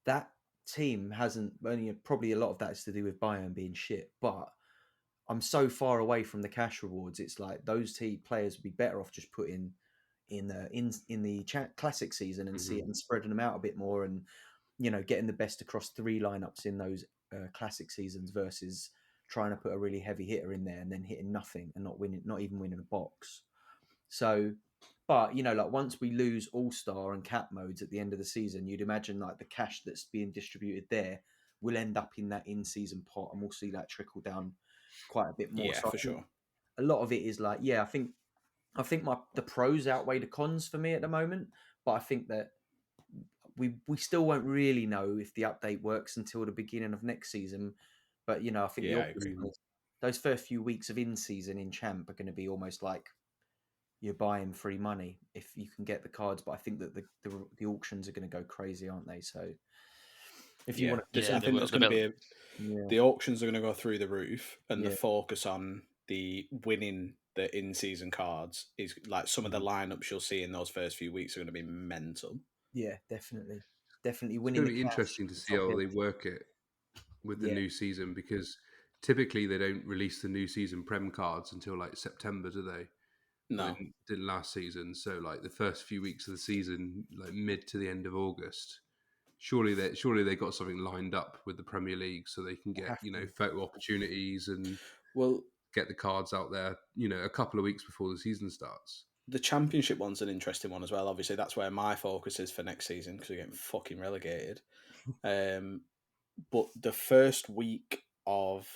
Speaker 2: that team hasn't. Only probably a lot of that is to do with Bayern being shit, but I'm so far away from the cash rewards. It's like those players would be better off just putting in the classic season and see it and spreading them out a bit more, and getting the best across 3 lineups in those classic seasons versus trying to put a really heavy hitter in there and then hitting nothing and not even winning a box. So, but like once we lose All-Star and cap modes at the end of the season, you'd imagine like the cash that's being distributed there will end up in that in-season pot, and we'll see that trickle down quite a bit more.
Speaker 1: Yeah,
Speaker 2: so
Speaker 1: for sure.
Speaker 2: A lot of it is like, I think the pros outweigh the cons for me at the moment, but I think that we still won't really know if the update works until the beginning of next season. But I think those first few weeks of in-season in champ are going to be almost like you're buying free money if you can get the cards. But I think that the auctions are going to go crazy, aren't they? So if you want
Speaker 1: to, I think there's going to be the auctions are going to go through the roof, and the focus on the winning the in-season cards is like some of the lineups you'll see in those first few weeks are going to be mental.
Speaker 2: Yeah, definitely. definitely
Speaker 3: It's
Speaker 2: winning
Speaker 3: going
Speaker 2: the
Speaker 3: to be
Speaker 2: cash.
Speaker 3: interesting to
Speaker 2: The
Speaker 3: see
Speaker 2: top
Speaker 3: how
Speaker 2: end.
Speaker 3: they work it with the
Speaker 2: Yeah.
Speaker 3: new season, because typically they don't release the new season Prem cards until like September, do they? But
Speaker 1: No.
Speaker 3: they didn't last season. So like the first few weeks of the season, like mid to the end of August, surely they got something lined up with the Premier League so they can get,
Speaker 2: Have
Speaker 3: you know,
Speaker 2: to.
Speaker 3: photo opportunities and
Speaker 1: Well,
Speaker 3: get the cards out there, you know, a couple of weeks before the season starts.
Speaker 1: the Championship one's an interesting one as well. Obviously, that's where my focus is for next season because we're getting fucking relegated. But the first week of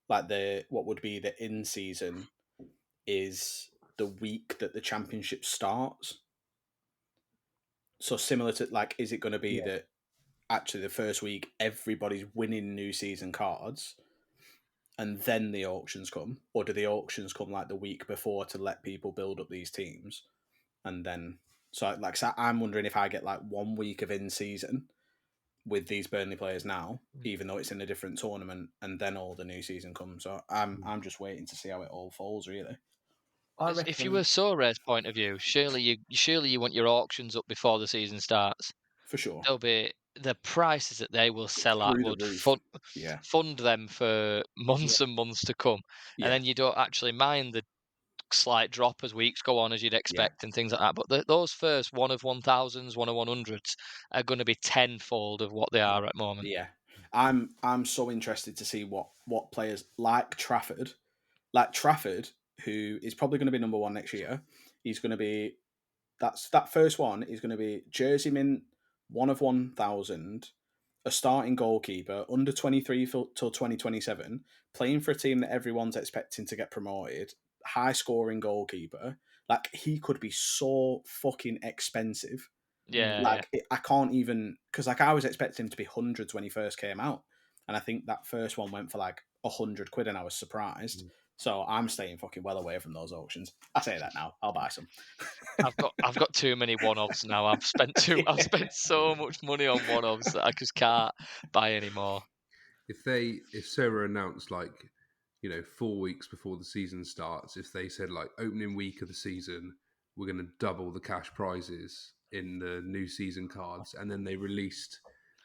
Speaker 1: like what would be the in season is the week that the Championship starts. So similar to like, is it going to be
Speaker 2: Yeah.
Speaker 1: that actually the first week everybody's winning new season cards, and then the auctions come, or do the auctions come like the week before to let people build up these teams, and then so I'm wondering if I get like 1 week of in season with these Burnley players now, even though it's in a different tournament, and then all the new season comes. So I'm just waiting to see how it all falls, really.
Speaker 2: I
Speaker 4: If you were
Speaker 2: reckon.
Speaker 4: Sorare's point of view, surely you want your auctions up before the season starts.
Speaker 1: For sure.
Speaker 4: There'll be the prices that they will sell at
Speaker 1: Through the
Speaker 4: would
Speaker 1: roof. Yeah.
Speaker 4: fund them for
Speaker 2: Yeah.
Speaker 4: months and months to come, and
Speaker 1: Yeah.
Speaker 4: then you don't actually mind the slight drop as weeks go on, as you'd
Speaker 1: Yeah.
Speaker 4: expect, and things like that. But those first 1 of 1,000s, 1 of 100s are going to be tenfold of what they are at the moment.
Speaker 1: Yeah. I'm so interested to see what players like Trafford, who is probably going to be number one next year. He's going to be that first one is going to be jersey mint 1 of 1,000, a starting goalkeeper under 23 till 2027, playing for a team that everyone's expecting to get promoted, high scoring goalkeeper. Like he could be so fucking expensive.
Speaker 4: Yeah, yeah.
Speaker 1: Like I can't even, because like I was expecting him to be hundreds when he first came out, and I think that first one went for like £100, and I was surprised. So I'm staying fucking well away from those auctions. I say that now. I'll buy some.
Speaker 4: I've got too many one-offs now. I've spent so much money on one-offs that I just can't buy anymore.
Speaker 3: If Sarah announced like, you know, 4 weeks before the season starts, if they said like opening week of the season, we're going to double the cash prizes in the new season cards, and then they released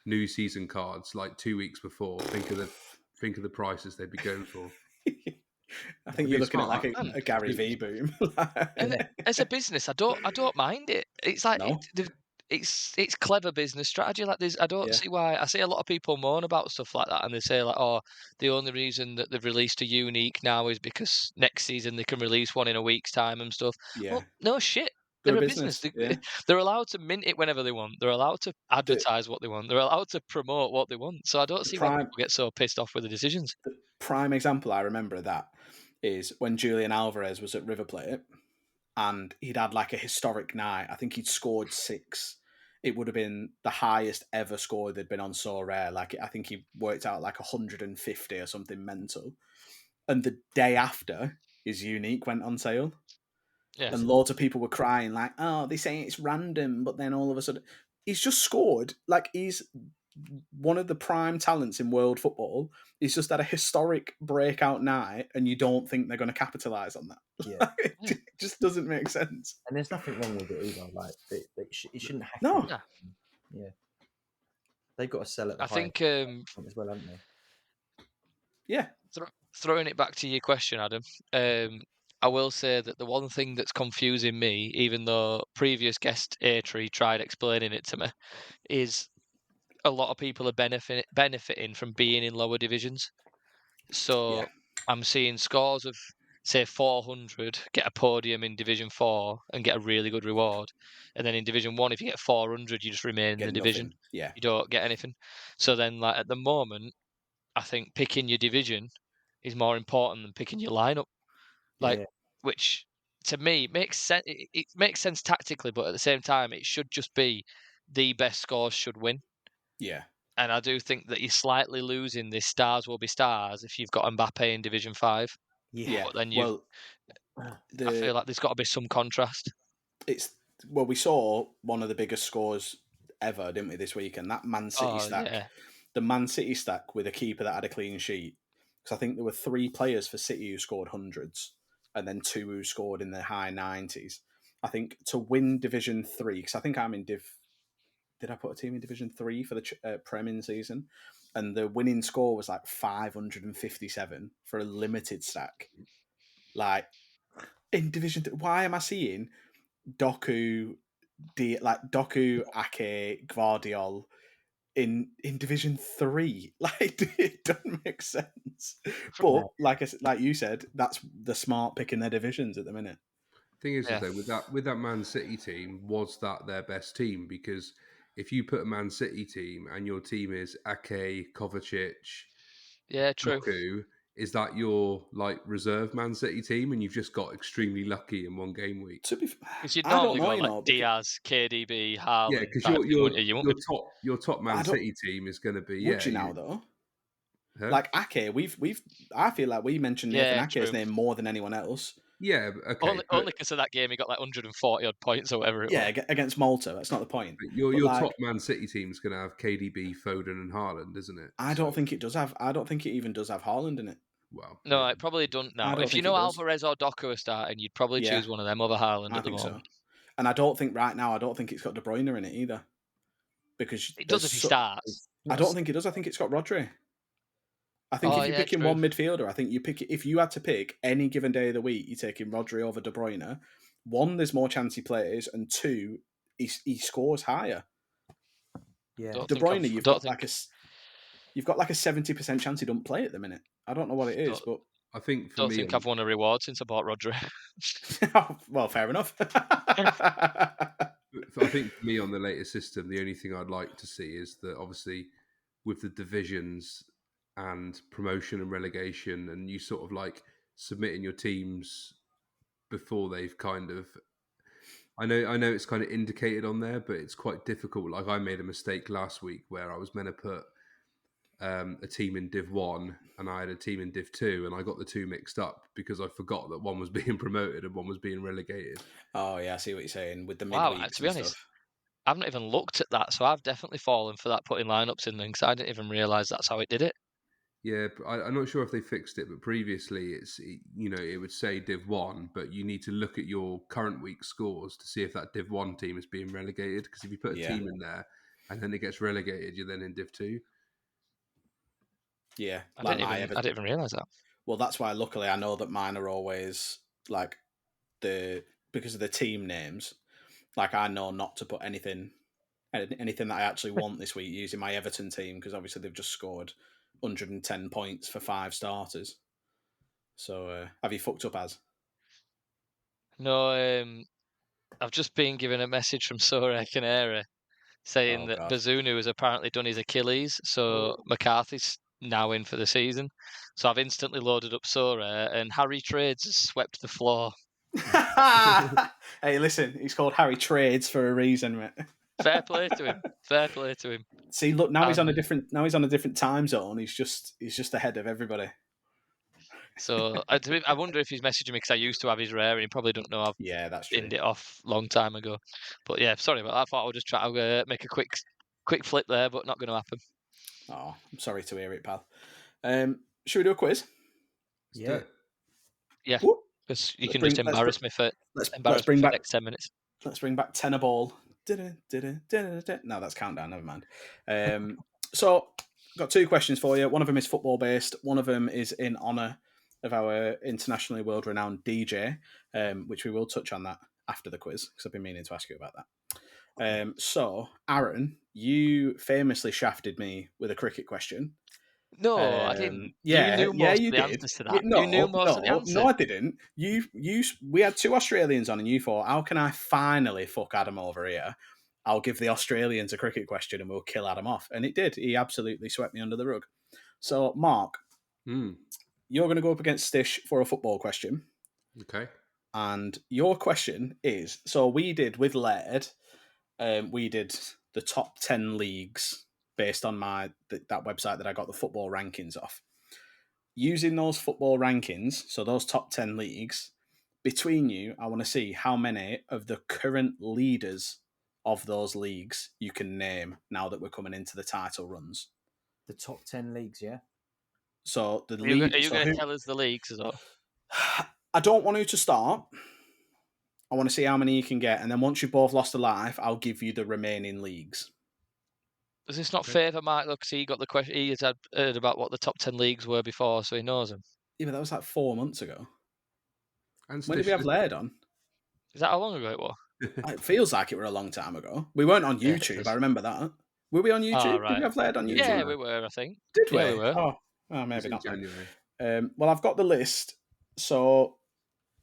Speaker 3: new season cards like 2 weeks before, think of the prices they'd be going for.
Speaker 1: I think you're
Speaker 3: Being
Speaker 1: looking at like
Speaker 3: smart.
Speaker 4: Man,
Speaker 1: a Gary V boom.
Speaker 4: and
Speaker 2: Yeah.
Speaker 4: as a business, I don't mind it. It's like
Speaker 1: No.
Speaker 4: it's clever business strategy. Like I don't
Speaker 1: Yeah.
Speaker 4: see why. I see a lot of people moan about stuff like that, and they say like, "Oh, the only reason that they've released a unique now is because next season they can release one in a week's time and stuff."
Speaker 1: Yeah.
Speaker 4: Well, no shit.
Speaker 1: They're
Speaker 4: They're
Speaker 1: a
Speaker 4: a business.
Speaker 1: business. Yeah.
Speaker 4: They're allowed to mint it whenever they want. They're allowed to
Speaker 1: The
Speaker 4: advertise what they want. They're allowed to promote what they want. So I don't
Speaker 1: the
Speaker 4: see why
Speaker 1: prime
Speaker 4: people get so pissed off with the decisions.
Speaker 1: the prime example I remember of that is when Julian Alvarez was at River Plate, and he'd had like a historic night. I think he'd scored 6. It would have been the highest ever score there'd been on So Rare. Like I think he worked out like 150 or something mental. And the day after, his unique went on sale,
Speaker 4: Yeah.
Speaker 1: and loads of people were crying like, "Oh, they say it's random," but then all of a sudden, he's just scored. Like he's one of the prime talents in world football. He's just had a historic breakout night, and you don't think they're going to capitalize on that.
Speaker 2: Yeah.
Speaker 1: It just doesn't make sense.
Speaker 2: And there's nothing wrong with it either. Like it shouldn't have
Speaker 1: No.
Speaker 2: to. Yeah. They've got to sell at the
Speaker 4: I
Speaker 2: highest
Speaker 4: think
Speaker 2: point as well, haven't they?
Speaker 1: Yeah.
Speaker 4: throwing it back to your question, Adam, I will say that the one thing that's confusing me, even though previous guest A-Tree tried explaining it to me, is a lot of people are benefiting from being in lower divisions.
Speaker 1: Yeah.
Speaker 4: So I'm seeing scores of, say, 400 get a podium in Division 4 and get a really good reward. And then in Division 1, if you get 400, you just remain in
Speaker 1: Get
Speaker 4: the division.
Speaker 1: nothing. Yeah.
Speaker 4: You don't get anything. So then, like at the moment, I think picking your division is more important than picking your lineup. Like,
Speaker 2: Yeah.
Speaker 4: which to me makes sense. It makes sense tactically, but at the same time, it should just be the best scores should win.
Speaker 1: Yeah.
Speaker 4: And I do think that you're slightly losing this stars will be stars if you've got Mbappe in Division 5.
Speaker 2: Yeah.
Speaker 1: Yeah.
Speaker 4: But then
Speaker 1: Well,
Speaker 4: I feel like there's got to be some contrast.
Speaker 1: we saw one of the biggest scores ever, didn't we, this week? And that Man City
Speaker 4: Oh
Speaker 1: stack,
Speaker 4: yeah,
Speaker 1: the Man City stack with a keeper that had a clean sheet. Because I think there were 3 players for City who scored hundreds, and then 2 who scored in the high 90s. I think to win Division 3, because I think I'm in Div did I put a team in Division 3 for the Prem in season? And the winning score was like 557 for a limited stack. Like, in Division 3, why am I seeing Doku, Ake, Gvardiol in Division 3? Like, it doesn't make sense. But like you said, that's the smart pick in their divisions at the minute.
Speaker 3: Thing is though, with that Man City team, was that their best team? Because if you put a Man City team and your team is Ake, Kovacic,
Speaker 4: true.
Speaker 3: Doku, is that your like reserve Man City team, and you've just got extremely lucky in one game week?
Speaker 1: To be,
Speaker 4: because you'd
Speaker 1: I don't
Speaker 4: normally
Speaker 1: know,
Speaker 4: go like Diaz, KDB, Haaland.
Speaker 3: Yeah, because
Speaker 4: type thing, wouldn't you?
Speaker 3: your top Man City team is going to be
Speaker 1: Would you now though?
Speaker 3: Huh?
Speaker 1: Like Ake, I feel like we mentioned Nathan Ake's name more than anyone else.
Speaker 3: Yeah, okay.
Speaker 4: Only because of that game, he got like 140 odd points or whatever it was.
Speaker 1: Yeah, against Malta. That's not the point.
Speaker 3: But your top Man City team is going to have KDB, Foden, and Haaland, isn't it?
Speaker 1: I don't think it does have. I don't think it even does have Haaland in it.
Speaker 3: Well,
Speaker 4: no, it probably don't now. If you know Alvarez or Doku are starting, you'd probably choose one of them over Haaland at the moment.
Speaker 1: So. And I don't think right now. I don't think it's got De Bruyne in it either, because
Speaker 4: it does if he starts.
Speaker 1: I don't think it does. I think it's got Rodri. I think if you're picking one midfielder, I think you pick. If you had to pick any given day of the week, you're taking Rodri over De Bruyne. One, there's more chance he plays, and two, he scores higher.
Speaker 2: Yeah,
Speaker 1: De Bruyne, you've got like a 70% chance he don't play at the minute. I don't know what it is, but
Speaker 3: I think
Speaker 4: for me, I've won a reward since I bought Rodri.
Speaker 1: Well, fair enough.
Speaker 3: I think for me on the latest system, the only thing I'd like to see is that obviously with the divisions and promotion and relegation, and you sort of like submitting your teams before they've kind of. I know it's kind of indicated on there, but it's quite difficult. Like I made a mistake last week where I was meant to put a team in Div 1 and I had a team in Div 2 and I got the two mixed up because I forgot that one was being promoted and one was being relegated.
Speaker 1: Oh yeah, I see what you're saying with the midweeks.
Speaker 4: To be honest, I've not even looked at that, so I've definitely fallen for that putting lineups in them because I didn't even realise that's how it did it.
Speaker 3: Yeah, but I'm not sure if they fixed it, but previously it would say Div 1, but you need to look at your current week's scores to see if that Div 1 team is being relegated, because if you put a team in there and then it gets relegated, you're then in Div 2.
Speaker 1: Yeah,
Speaker 4: I didn't even realise that.
Speaker 1: Well, that's why luckily I know that mine are always like because of the team names. Like I know not to put anything that I actually want this week using my Everton team, because obviously they've just scored 110 points for 5 starters. So have you fucked up as?
Speaker 4: No, I've just been given a message from Sora Canera saying that Bazunu has apparently done his Achilles, so McCarthy's now in for the season. So I've instantly loaded up Sora, and Harry Trades has swept the floor.
Speaker 1: Hey, listen, he's called Harry Trades for a reason, mate.
Speaker 4: Fair play to him. Fair play to him.
Speaker 1: See, look, now he's on a different time zone. He's just ahead of everybody.
Speaker 4: So I wonder if he's messaging me because I used to have his rare, and he probably don't know I've
Speaker 1: that's true.
Speaker 4: binned it off a long time ago. But yeah, sorry about that. I thought I would just try to make a quick flip there, but not going to happen.
Speaker 1: Oh, I'm sorry to hear it, pal. Should we do a quiz?
Speaker 2: Yeah.
Speaker 4: Yeah, because you can just embarrass me for the next 10 minutes.
Speaker 1: Let's bring back Tenor Ball. No, that's Countdown. Never mind. So, got 2 questions for you. One of them is football based. One of them is in honour of our internationally world renowned DJ, which we will touch on that after the quiz, because I've been meaning to ask you about that. So, Aaron, you famously shafted me with a cricket question.
Speaker 4: No, I didn't.
Speaker 1: Yeah,
Speaker 4: you knew most of the answers to that.
Speaker 1: No,
Speaker 4: you knew most of the answers.
Speaker 1: No, I didn't. We had 2 Australians on, and you thought, how can I finally fuck Adam over here? I'll give the Australians a cricket question and we'll kill Adam off. And it did. He absolutely swept me under the rug. So, Mark, you're going to go up against Stish for a football question.
Speaker 3: Okay.
Speaker 1: And your question is, so we did with Laird, we did the top 10 leagues based on that website that I got the football rankings off. Using those football rankings, so those top 10 leagues, between you, I want to see how many of the current leaders of those leagues you can name now that we're coming into the title runs.
Speaker 2: The top 10 leagues, yeah?
Speaker 1: So the
Speaker 4: Are you going to tell us the leagues as well?
Speaker 1: I don't want you to start. I want to see how many you can get, and then once you've both lost a life, I'll give you the remaining leagues.
Speaker 4: Does this not
Speaker 3: Okay.
Speaker 4: favour Mark though? Because he got the question. He has had heard about what the top 10 leagues were before, so he knows them.
Speaker 1: Yeah, but that was like 4 months ago.
Speaker 3: And
Speaker 1: When did we have Laird on?
Speaker 4: Is that how long ago it was?
Speaker 1: It feels like it were a long time ago. We weren't on
Speaker 4: Yeah, it
Speaker 1: YouTube.
Speaker 4: does.
Speaker 1: I remember that. Were we on YouTube?
Speaker 4: Oh,
Speaker 1: Did
Speaker 4: right.
Speaker 1: we have Laird on YouTube?
Speaker 4: Yeah, we were, I think.
Speaker 1: Did we?
Speaker 4: Yeah, we were.
Speaker 1: Oh,
Speaker 3: It
Speaker 1: maybe
Speaker 3: was in
Speaker 1: not.
Speaker 3: January.
Speaker 1: Well, I've got the list, so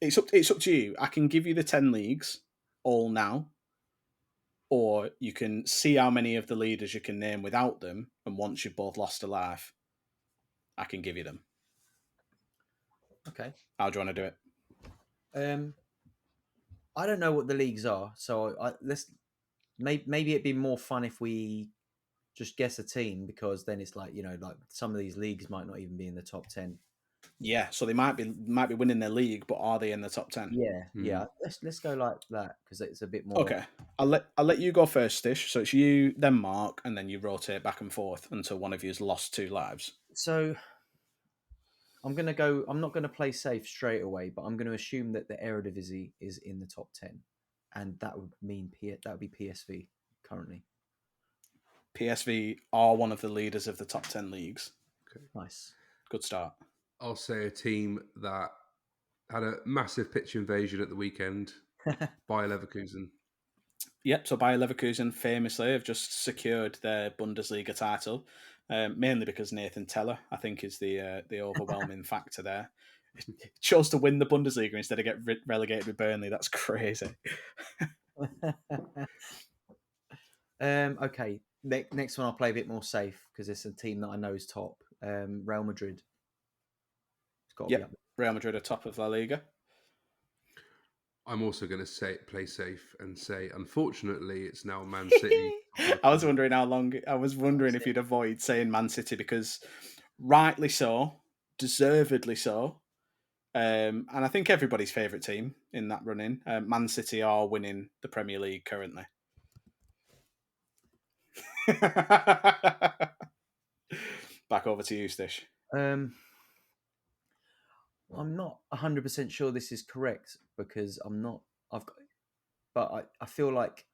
Speaker 1: it's up to you. I can give you the 10 leagues all now, or you can see how many of the leaders you can name without them, and once you've both lost a life, I can give you them.
Speaker 2: Okay.
Speaker 1: How do you want to do it?
Speaker 2: I don't know what the leagues are, so let's maybe it'd be more fun if we just guess a team, because then it's like, like some of these leagues might not even be in the top 10.
Speaker 1: Yeah, so they might be winning their league, but are they in the top 10?
Speaker 2: Yeah. Let's go like that, because it's a bit more.
Speaker 1: Okay, I'll let you go first, Stish. So it's you, then Mark, and then you rotate back and forth until one of you has lost 2 lives.
Speaker 2: So I'm not gonna play safe straight away, but I'm gonna assume that the Eredivisie is in the top 10, and that would mean that would be PSV currently.
Speaker 1: PSV are one of the leaders of the top 10 leagues.
Speaker 3: Okay.
Speaker 2: Nice.
Speaker 1: Good start.
Speaker 3: I'll say a team that had a massive pitch invasion at the weekend. Bayer Leverkusen.
Speaker 1: Yep, so Bayer Leverkusen famously have just secured their Bundesliga title, mainly because Nathan Teller, I think, is the overwhelming factor there. Chose to win the Bundesliga instead of get relegated with Burnley. That's crazy.
Speaker 2: Okay. Next one I'll play a bit more safe, because it's a team that I know is top. Real Madrid. It's got to be up.
Speaker 1: Real Madrid are top of La Liga.
Speaker 3: I'm also going to play safe and say, unfortunately, it's now Man City.
Speaker 1: I was wondering how long. I was wondering if you'd avoid saying Man City, because rightly so, deservedly so. And I think everybody's favourite team in that running. Man City are winning the Premier League currently. Back over to you, Stish.
Speaker 2: I'm not 100% sure this is correct, because but I feel like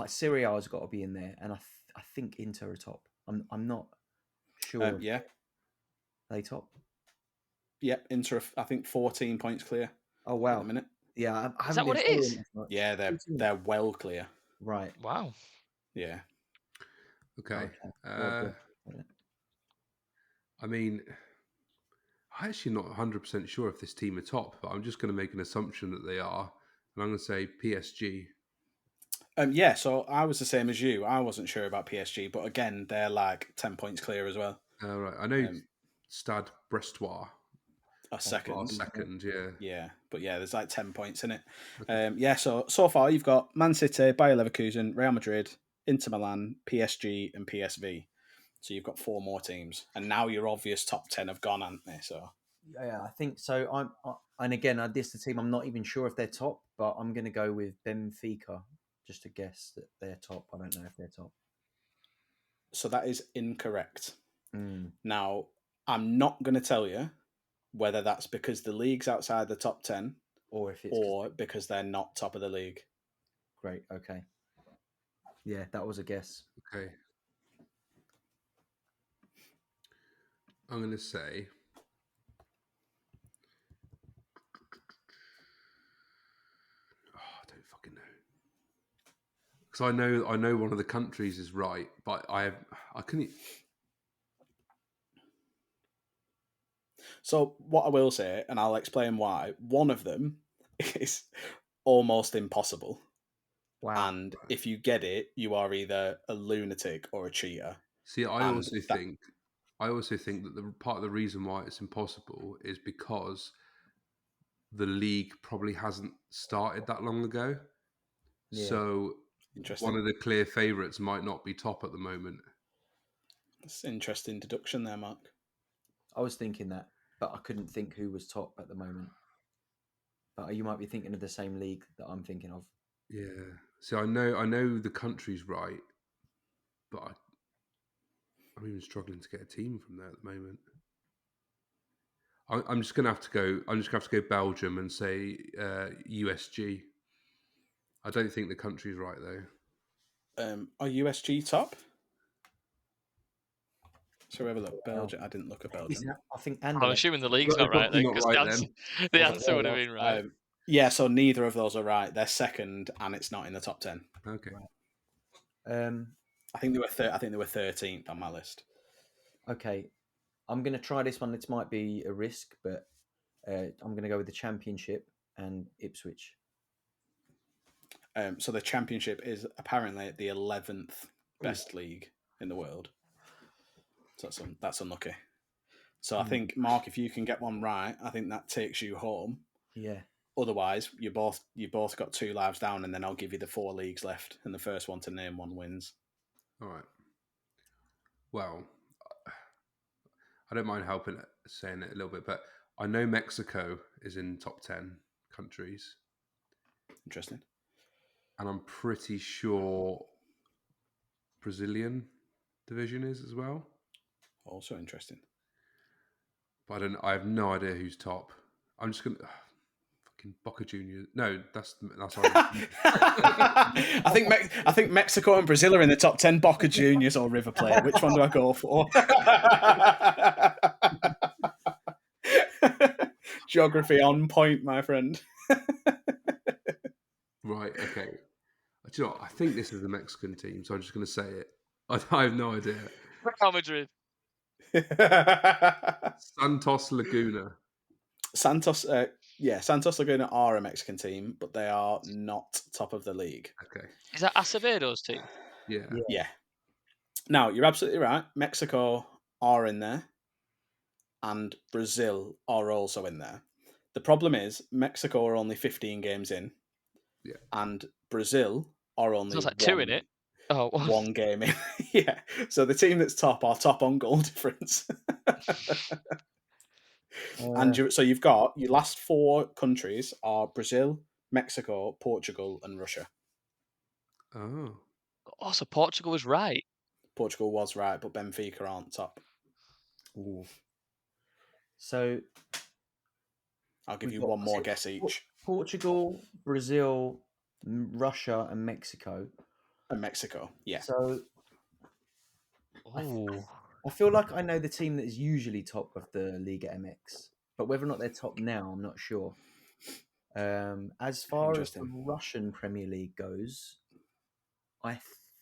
Speaker 2: Serie A has got to be in there, and I think Inter are top. I'm not sure.
Speaker 1: Yeah.
Speaker 2: Are they top?
Speaker 1: Yep, Inter, I think 14 points clear.
Speaker 2: Oh wow!
Speaker 1: At the minute.
Speaker 2: Yeah, I
Speaker 4: is that what it is?
Speaker 1: Yeah, they're well clear.
Speaker 2: Right.
Speaker 4: Wow.
Speaker 1: Yeah.
Speaker 3: Okay. I mean, I'm actually not 100% sure if this team are top, but I'm just going to make an assumption that they are, and I'm going to say PSG.
Speaker 1: Yeah, so I was the same as you. I wasn't sure about PSG, but again, they're like 10 points clear as well.
Speaker 3: Right. I know Stade Brestois
Speaker 1: a second.
Speaker 3: Second, yeah.
Speaker 1: Yeah, but yeah, there's like 10 points in it. Okay. Yeah, so far you've got Man City, Bayer Leverkusen, Real Madrid, Inter Milan, PSG, and PSV. So you've got 4 more teams, and now your obvious top 10 have gone, haven't they? So
Speaker 2: yeah, I think so. And again, this is the team I'm not even sure if they're top, but I'm going to go with Benfica just to guess that they're top. I don't know if they're top.
Speaker 1: So that is incorrect.
Speaker 2: Mm.
Speaker 1: Now, I'm not going to tell you whether that's because the league's outside the top 10
Speaker 2: or
Speaker 1: because they're not top of the league.
Speaker 2: Great. Okay. Yeah, that was a guess.
Speaker 3: Okay. I'm going to say I don't fucking know. Because I know one of the countries is right, but I couldn't.
Speaker 1: So what I will say, and I'll explain why, one of them is almost impossible.
Speaker 2: Wow.
Speaker 1: And if you get it, you are either a lunatic or a cheater.
Speaker 3: See, I also think that the part of the reason why it's impossible is because the league probably hasn't started that long ago. Yeah. So one of the clear favourites might not be top at the moment.
Speaker 1: That's an interesting deduction there, Mark.
Speaker 2: I was thinking that, but I couldn't think who was top at the moment. But you might be thinking of the same league that I'm thinking of.
Speaker 3: Yeah. So I know the country's right, but I'm even struggling to get a team from there at the moment. I'm just gonna have to go Belgium and say USG. I don't think the country's right though.
Speaker 1: Are USG top? So we have a look. Belgium. I didn't look at Belgium.
Speaker 2: I think
Speaker 4: I'm
Speaker 2: Anderlecht.
Speaker 4: assuming the league's
Speaker 3: They're
Speaker 4: not right then,
Speaker 3: probably not
Speaker 4: because
Speaker 3: right
Speaker 4: the
Speaker 3: then.
Speaker 4: answer would have been right.
Speaker 1: Yeah, so neither of those are right. They're second, and it's not in the top 10.
Speaker 3: Okay.
Speaker 1: I think they were. I think they were 13th on my list.
Speaker 2: Okay, I'm going to try this one. This might be a risk, but I'm going to go with the Championship and Ipswich.
Speaker 1: So the Championship is apparently the 11th best league in the world. So that's unlucky. So I think, Mark, if you can get one right, I think that takes you home.
Speaker 2: Yeah.
Speaker 1: Otherwise, you both got 2 lives down, and then I'll give you the 4 leagues left, and the first one to name one wins.
Speaker 3: All right. Well, I don't mind saying it a little bit, but I know Mexico is in top 10 countries.
Speaker 1: Interesting.
Speaker 3: And I'm pretty sure Brazilian division is as well.
Speaker 1: Also interesting.
Speaker 3: But I have no idea who's top. I'm just gonna fucking Boca Juniors. No, that's
Speaker 1: I think Mexico and Brazil are in the top 10. Boca Juniors or River Plate. Which one do I go for? Geography on point, my friend.
Speaker 3: Right. Okay. Do you know what? I think this is the Mexican team, so I'm just going to say it. I have no idea.
Speaker 4: Real Madrid.
Speaker 3: Santos Laguna.
Speaker 1: Santos Laguna are a Mexican team, but they are not top of the league.
Speaker 3: Okay.
Speaker 4: Is that Acevedo's team?
Speaker 3: Yeah.
Speaker 1: Now, you're absolutely right. Mexico are in there, and Brazil are also in there. The problem is, Mexico are only 15 games in, and Brazil are only
Speaker 4: like 2 in it. Oh,
Speaker 1: one game in. Yeah. So the team that's top are top on goal difference. And so you've got your last 4 countries are Brazil, Mexico, Portugal, and Russia.
Speaker 3: Oh,
Speaker 4: so Portugal was right.
Speaker 1: Portugal was right, but Benfica aren't top.
Speaker 2: Ooh. So
Speaker 1: I'll give you one more guess each.
Speaker 2: Portugal, Brazil, Russia, and Mexico.
Speaker 1: Yeah.
Speaker 2: So I feel like I know the team that is usually top of the Liga MX, but whether or not they're top now, I'm not sure. As far as the Russian Premier League goes, I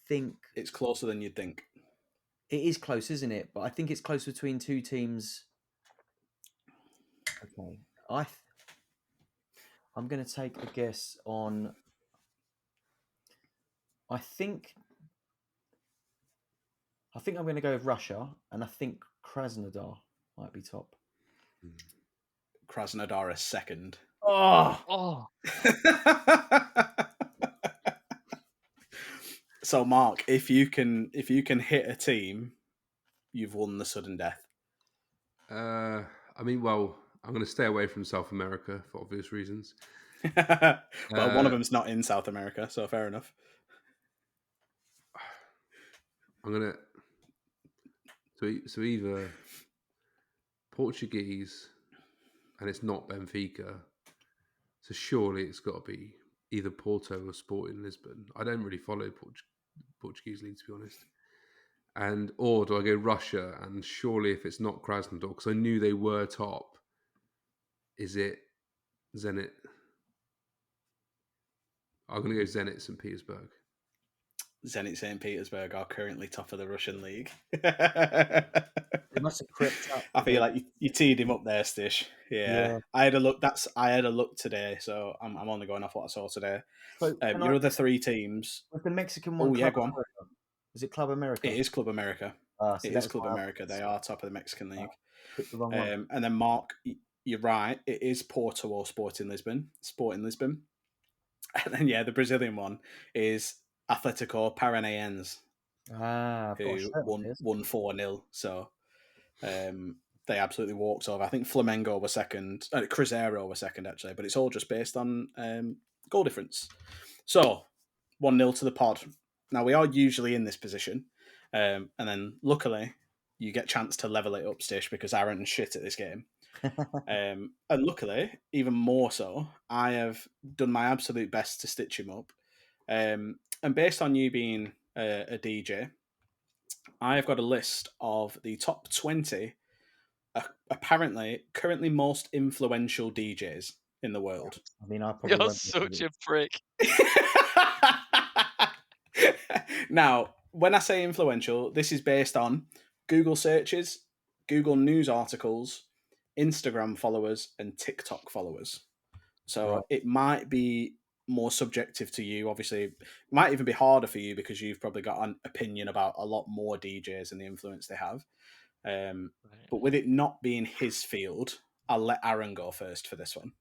Speaker 2: think
Speaker 1: it's closer than you'd think.
Speaker 2: It is close, isn't it? But I think it's close between 2 teams. Okay, I'm going to take a guess on. I think I'm going to go with Russia, and I think Krasnodar might be top.
Speaker 1: Krasnodar is second.
Speaker 2: Oh.
Speaker 1: So, Mark, if you can hit a team, you've won the sudden death.
Speaker 3: I mean, well, I'm going to stay away from South America for obvious reasons.
Speaker 1: Well, one of them's not in South America, so fair enough.
Speaker 3: I'm going to... So either Portuguese, and it's not Benfica, so surely it's got to be either Porto or Sporting Lisbon. I don't really follow Portuguese league, to be honest. Or do I go Russia? And surely if it's not Krasnodar, because I knew they were top, is it Zenit? I'm going to go Zenit St. Petersburg.
Speaker 1: Zenit St. Petersburg are currently top of the Russian league.
Speaker 2: They must have crept up.
Speaker 1: I feel like you teed him up there, Stish. Yeah. I had a look today, so I'm only going off what I saw today. So your other 3 teams.
Speaker 2: Was the Mexican one?
Speaker 1: Go on.
Speaker 2: Is it Club America?
Speaker 1: It is Club America. It is Club America. They are top of the Mexican league.
Speaker 2: The wrong one.
Speaker 1: And then Mark, you're right. It is Porto or Sporting Lisbon. And then the Brazilian one is Atletico Paranaense. Who won 4-0. So they absolutely walked over. I think Flamengo were second. Cruzeiro were second, actually. But it's all just based on goal difference. So 1-0 to the pod. Now, we are usually in this position. And then, luckily, you get a chance to level it up, Stish, because Aaron's shit at this game. And luckily, even more so, I have done my absolute best to stitch him up. And based on you being a DJ, I have got a list of the top 20 apparently currently most influential DJs in the world.
Speaker 2: I mean, I probably
Speaker 4: You're
Speaker 2: won't.
Speaker 4: such a prick.
Speaker 1: Now, when I say influential, this is based on Google searches, Google News articles, Instagram followers, and TikTok followers. So
Speaker 2: Right.
Speaker 1: it might be more subjective to you. Obviously, it might even be harder for you because you've probably got an opinion about a lot more DJs and the influence they have. But with it not being his field, I'll let Aaron go first for this one.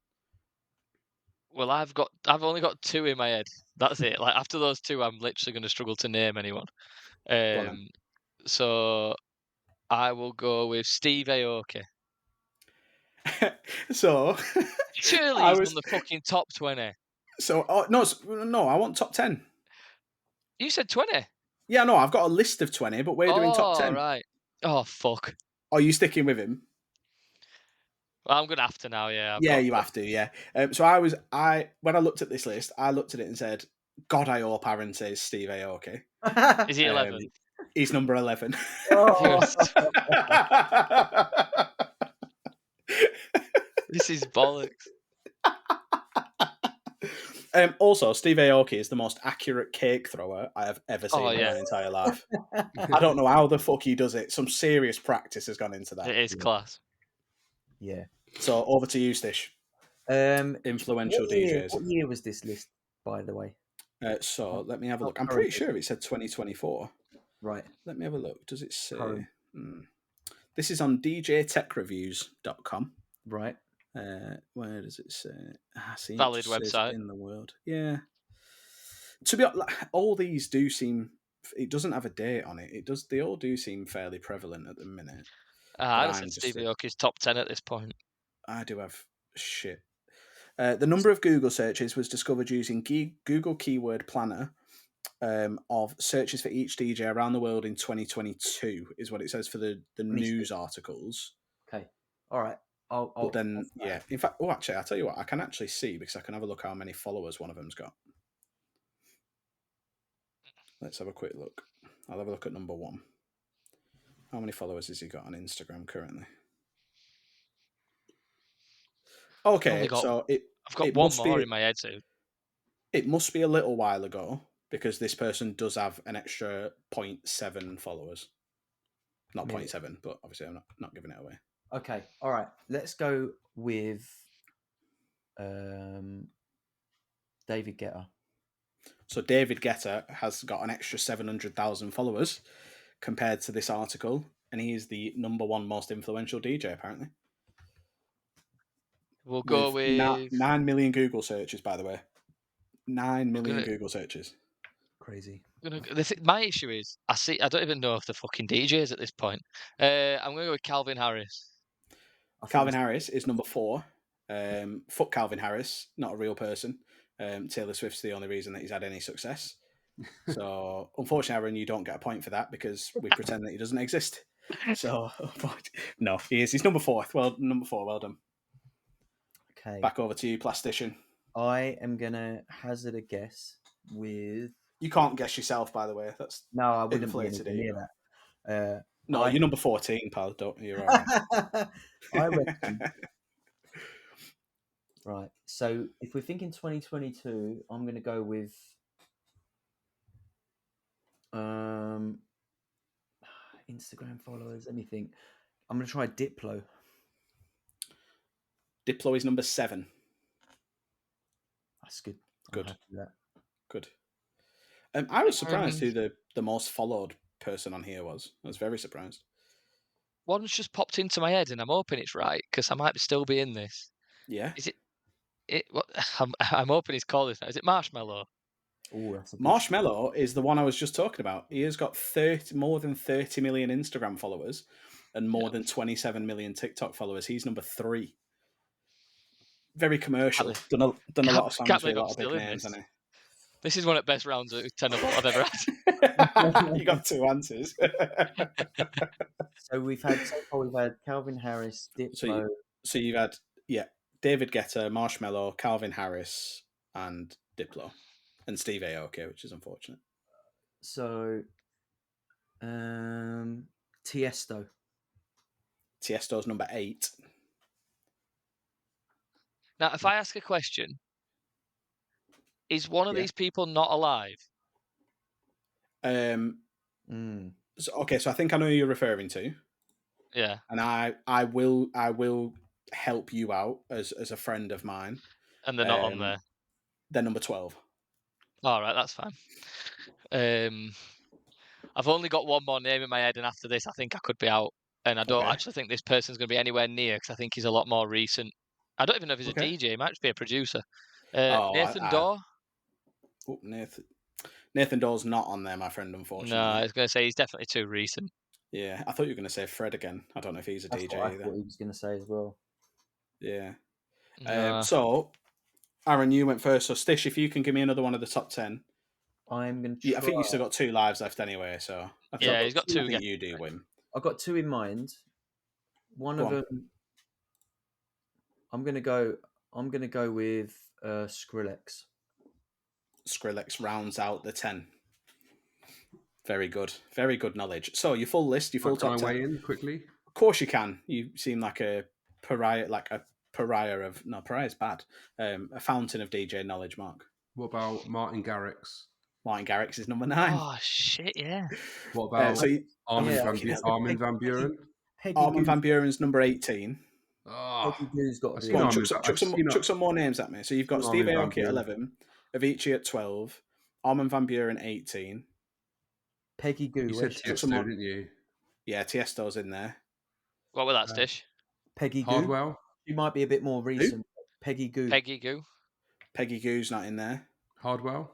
Speaker 4: Well, I've only got 2 in my head. That's it. Like after those 2, I'm literally going to struggle to name anyone.
Speaker 1: Go on then.
Speaker 4: So I will go with Steve Aoki.
Speaker 1: So
Speaker 4: Surely he's on the fucking top 20.
Speaker 1: So no, I want top 10.
Speaker 4: You said 20.
Speaker 1: Yeah, no, I've got a list of 20, but we're doing top 10.
Speaker 4: Right. Oh fuck.
Speaker 1: Are you sticking with him?
Speaker 4: Well, I'm gonna have to now. Yeah.
Speaker 1: You have to. Yeah. So when I looked at this list, I looked at it and said, "God, I hope Aaron says Steve Aoki."
Speaker 4: Is he 11?
Speaker 1: He's number 11.
Speaker 4: This is bollocks.
Speaker 1: Also, Steve Aoki is the most accurate cake thrower I have ever seen in my entire life. I don't know how the fuck he does it. Some serious practice has gone into that.
Speaker 4: It is class.
Speaker 2: Yeah.
Speaker 1: So over to you, Stish. Influential DJs.
Speaker 2: What year was this list, by the way?
Speaker 1: So let me have a look. I'm pretty sure it said 2024.
Speaker 2: Right.
Speaker 1: Let me have a look. Does it say? This is on djtechreviews.com.
Speaker 2: Right.
Speaker 1: Where does it say? See,
Speaker 4: valid website
Speaker 1: in the world. Yeah. To be honest, all these do seem. It doesn't have a date on it. It does. They all do seem fairly prevalent at the minute.
Speaker 4: I would have said Steve Aoki's top 10 at this point.
Speaker 1: I do have shit. The number of Google searches was discovered using Google Keyword Planner of searches for each DJ around the world in 2022, is what it says for the news articles.
Speaker 2: Okay. All right.
Speaker 1: But then, yeah. In fact, actually, I'll tell you what, I can actually see because I can have a look how many followers one of them's got. Let's have a quick look. I'll have a look at number 1. How many followers has he got on Instagram currently? Okay, so
Speaker 4: I've got one more in my head too.
Speaker 1: It must be a little while ago because this person does have an extra 0.7 followers. Not 0.7, but obviously I'm not giving it away.
Speaker 2: Okay, all right. Let's go with David Guetta.
Speaker 1: So David Guetta has got an extra 700,000 followers compared to this article, and he is the number 1 most influential DJ apparently.
Speaker 4: We'll go with
Speaker 1: 9 million Google searches, by the way. 9 million Google searches.
Speaker 2: Crazy.
Speaker 4: My issue is I don't even know if the fucking DJs at this point. I'm going to go with Calvin Harris.
Speaker 1: Calvin Harris is number 4. Fuck Calvin Harris, not a real person. Taylor Swift's the only reason that he's had any success. So, unfortunately, Aaron, you don't get a point for that because we pretend that he doesn't exist. So, no, he is. He's number 4. Well, number 4. Well done.
Speaker 2: Okay.
Speaker 1: Back over to you, Plastician.
Speaker 2: I am gonna hazard a guess with.
Speaker 1: You can't guess yourself, by the way. That's
Speaker 2: I wouldn't be anywhere near that.
Speaker 1: No, you're number 14, pal. You're all right.
Speaker 2: I reckon. Right. So if we're thinking 2022, I'm going to go with Instagram followers. Let me think. I'm going to try Diplo.
Speaker 1: Diplo is number 7.
Speaker 2: That's good.
Speaker 1: Good. Good. I was surprised who the most followed person on here was. I was very surprised.
Speaker 4: One's just popped into my head, and I'm hoping it's right because I might still be in this.
Speaker 1: Yeah.
Speaker 4: Is it? What? I'm hoping he's called this now. Is it Marshmello?
Speaker 2: Oh,
Speaker 1: Marshmello is the one I was just talking about. He has got more than 30 million Instagram followers and more than 27 million TikTok followers. He's number 3. Very commercial. Done a lot of songs with a lot of big names, hasn't he?
Speaker 4: This is one of the best rounds of tenable I've ever had.
Speaker 1: You got 2 answers.
Speaker 2: So we've had Calvin Harris, Diplo.
Speaker 1: So you've had David Guetta, Marshmello, Calvin Harris, and Diplo, and Steve Aoki, which is unfortunate.
Speaker 2: So, Tiesto.
Speaker 1: Tiesto's number 8.
Speaker 4: Now, if I ask a question, is one of
Speaker 1: Yeah.
Speaker 4: these people not alive?
Speaker 1: So I think I know who you're referring to.
Speaker 4: Yeah.
Speaker 1: And I will help you out as a friend of mine.
Speaker 4: And they're not on there.
Speaker 1: They're number 12.
Speaker 4: All right, that's fine. I've only got one more name in my head, and after this, I think I could be out. And I don't actually think this person's going to be anywhere near, because I think he's a lot more recent. I don't even know if he's a DJ. He might just be a producer. Nathan Dawe?
Speaker 1: Nathan Dawes not on there, my friend, unfortunately.
Speaker 4: No, I was going to say he's definitely too recent.
Speaker 1: Yeah, I thought you were going to say Fred again. I don't know if he's a
Speaker 2: That's
Speaker 1: DJ
Speaker 2: what I
Speaker 1: either.
Speaker 2: thought he was going to say as well.
Speaker 1: Yeah.
Speaker 4: No.
Speaker 1: So, Aaron, you went first. So, Stish, if you can give me another one of the top 10.
Speaker 2: I'm going to try.
Speaker 1: I think you've still got 2 lives left anyway, so...
Speaker 4: He's got 2.
Speaker 1: I think you do win.
Speaker 2: I've got 2 in mind. One of them... I'm going to go with Skrillex.
Speaker 1: Skrillex rounds out the 10. Very good. Very good knowledge. So, your full list, your full top 10.
Speaker 3: Can I weigh in quickly?
Speaker 1: Of course you can. You seem like a pariah, of... No, pariah's bad. A fountain of DJ knowledge, Mark.
Speaker 3: What about Martin Garrix?
Speaker 1: Martin Garrix is number 9.
Speaker 4: Oh, shit, yeah.
Speaker 3: What about Armin van Buuren?
Speaker 1: Armin van Buuren's number 18.
Speaker 3: Oh,
Speaker 2: Peggy Goo's got
Speaker 1: Come on, chuck some more names at me. So you've got Steve Aoki at 11, Avicii at 12, Armin van Buuren 18.
Speaker 2: Peggy Goo.
Speaker 3: You said Tiesto, didn't you?
Speaker 1: Yeah, Tiesto's in there.
Speaker 4: What was that, Stish?
Speaker 2: Peggy Goo.
Speaker 3: Hardwell?
Speaker 2: She might be a bit more recent. Peggy Goo.
Speaker 4: Peggy Goo.
Speaker 1: Peggy Goo's not in there.
Speaker 3: Hardwell?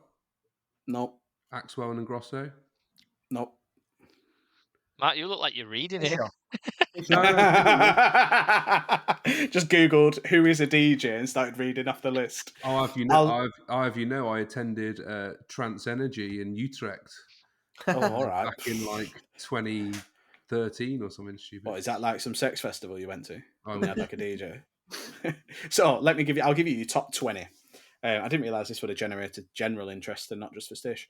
Speaker 1: Nope.
Speaker 3: Axwell and Grosso?
Speaker 1: Nope.
Speaker 4: Matt, you look like you're reading it.
Speaker 1: Just Googled who is a DJ and started reading off the list.
Speaker 3: I attended Trance Energy in Utrecht.
Speaker 1: Oh, all right.
Speaker 3: Back in like 2013 or something stupid.
Speaker 1: What is that, like some sex festival you went to? And they had like a DJ. So I'll give you your top 20. I didn't realise this would have generated general interest and not just for Stish.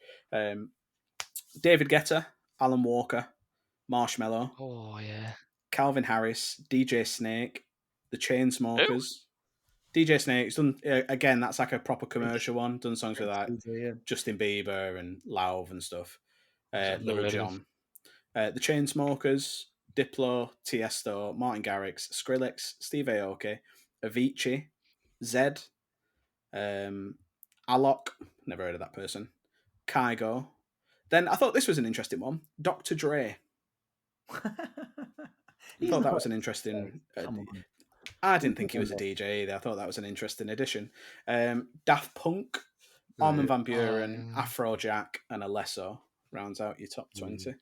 Speaker 1: David Guetta, Alan Walker, Marshmello.
Speaker 4: Oh, yeah.
Speaker 1: Calvin Harris, DJ Snake, The Chainsmokers. DJ Snake's done, again, that's like a proper commercial one. Done songs with like Justin Bieber and Lauv and stuff. Lil Jon. The Chainsmokers, Diplo, Tiesto, Martin Garrix, Skrillex, Steve Aoki, Avicii, Zed, Alok, never heard of that person, Kygo. Then I thought this was an interesting one, Dr. Dre. I thought that was an interesting... I didn't think he was a DJ either. I thought that was an interesting addition. Daft Punk, Armin van Buuren, Afrojack, and Alesso rounds out your top 20.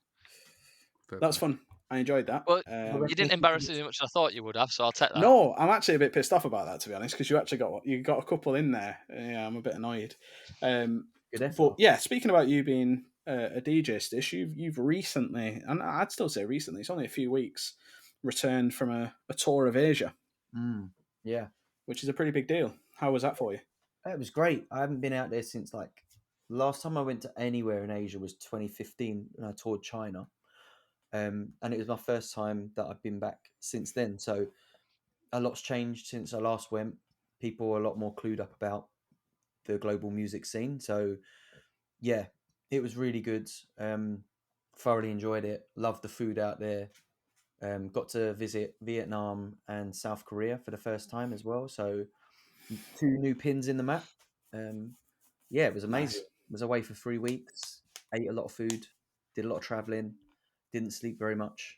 Speaker 1: That's fun. I enjoyed that.
Speaker 4: Well, you didn't embarrass us as much as I thought you would have, so I'll take that.
Speaker 1: No, I'm actually a bit pissed off about that, to be honest, because you actually got a couple in there. Yeah, I'm a bit annoyed. But yeah, speaking about you being a DJ, Stish, you've recently, and I'd still say recently, it's only a few weeks, returned from a tour of Asia.
Speaker 2: Yeah.
Speaker 1: Which is a pretty big deal. How was that for you?
Speaker 2: It was great. I haven't been out there since last time I went to anywhere in Asia was 2015 when I toured China. And it was my first time that I've been back since then. So a lot's changed since I last went. People are a lot more clued up about the global music scene. So yeah, it was really good. Thoroughly enjoyed it. Loved the food out there. Got to visit Vietnam and South Korea for the first time as well. So 2 new pins in the map. Yeah, it was amazing. Nice. Was away for 3 weeks. Ate a lot of food. Did a lot of traveling. Didn't sleep very much.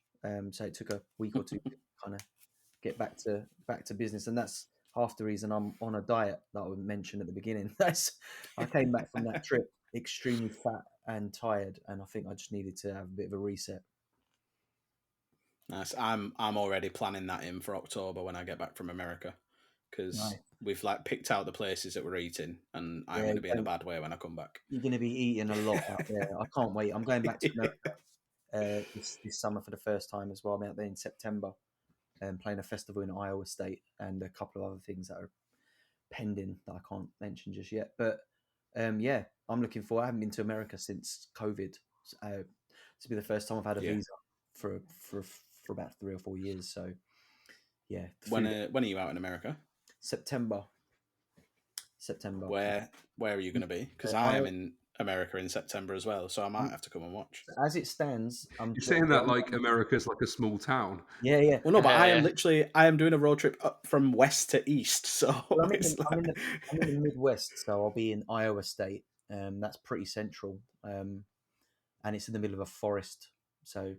Speaker 2: So it took a week or 2 to kind of get back to business. And that's half the reason I'm on a diet that I mentioned at the beginning. I came back from that trip extremely fat and tired, and I think I just needed to have a bit of a reset.
Speaker 1: Nice. I'm already planning that in for October when I get back from America, because we've picked out the places that we're eating, and I'm going to be in a bad way when I come back.
Speaker 2: You're going to be eating a lot out there. I can't wait. I'm going back to America this summer for the first time as well. I'm out there in September and playing a festival in Iowa State and a couple of other things that are pending that I can't mention just yet. But Yeah, I'm looking forward. I haven't been to America since COVID. To be the first time I've had a visa for about 3 or 4 years. So yeah.
Speaker 1: When are you out in America?
Speaker 2: September.
Speaker 1: Where are you going to be? Because I am in America in September as well, so I might have to come and watch.
Speaker 2: As it stands,
Speaker 3: You're saying that like America's like a small town.
Speaker 2: Yeah.
Speaker 1: Well, no, but I am doing a road trip up from west to east. So
Speaker 2: I'm in the Midwest, so I'll be in Iowa State. That's pretty central, and it's in the middle of a forest, so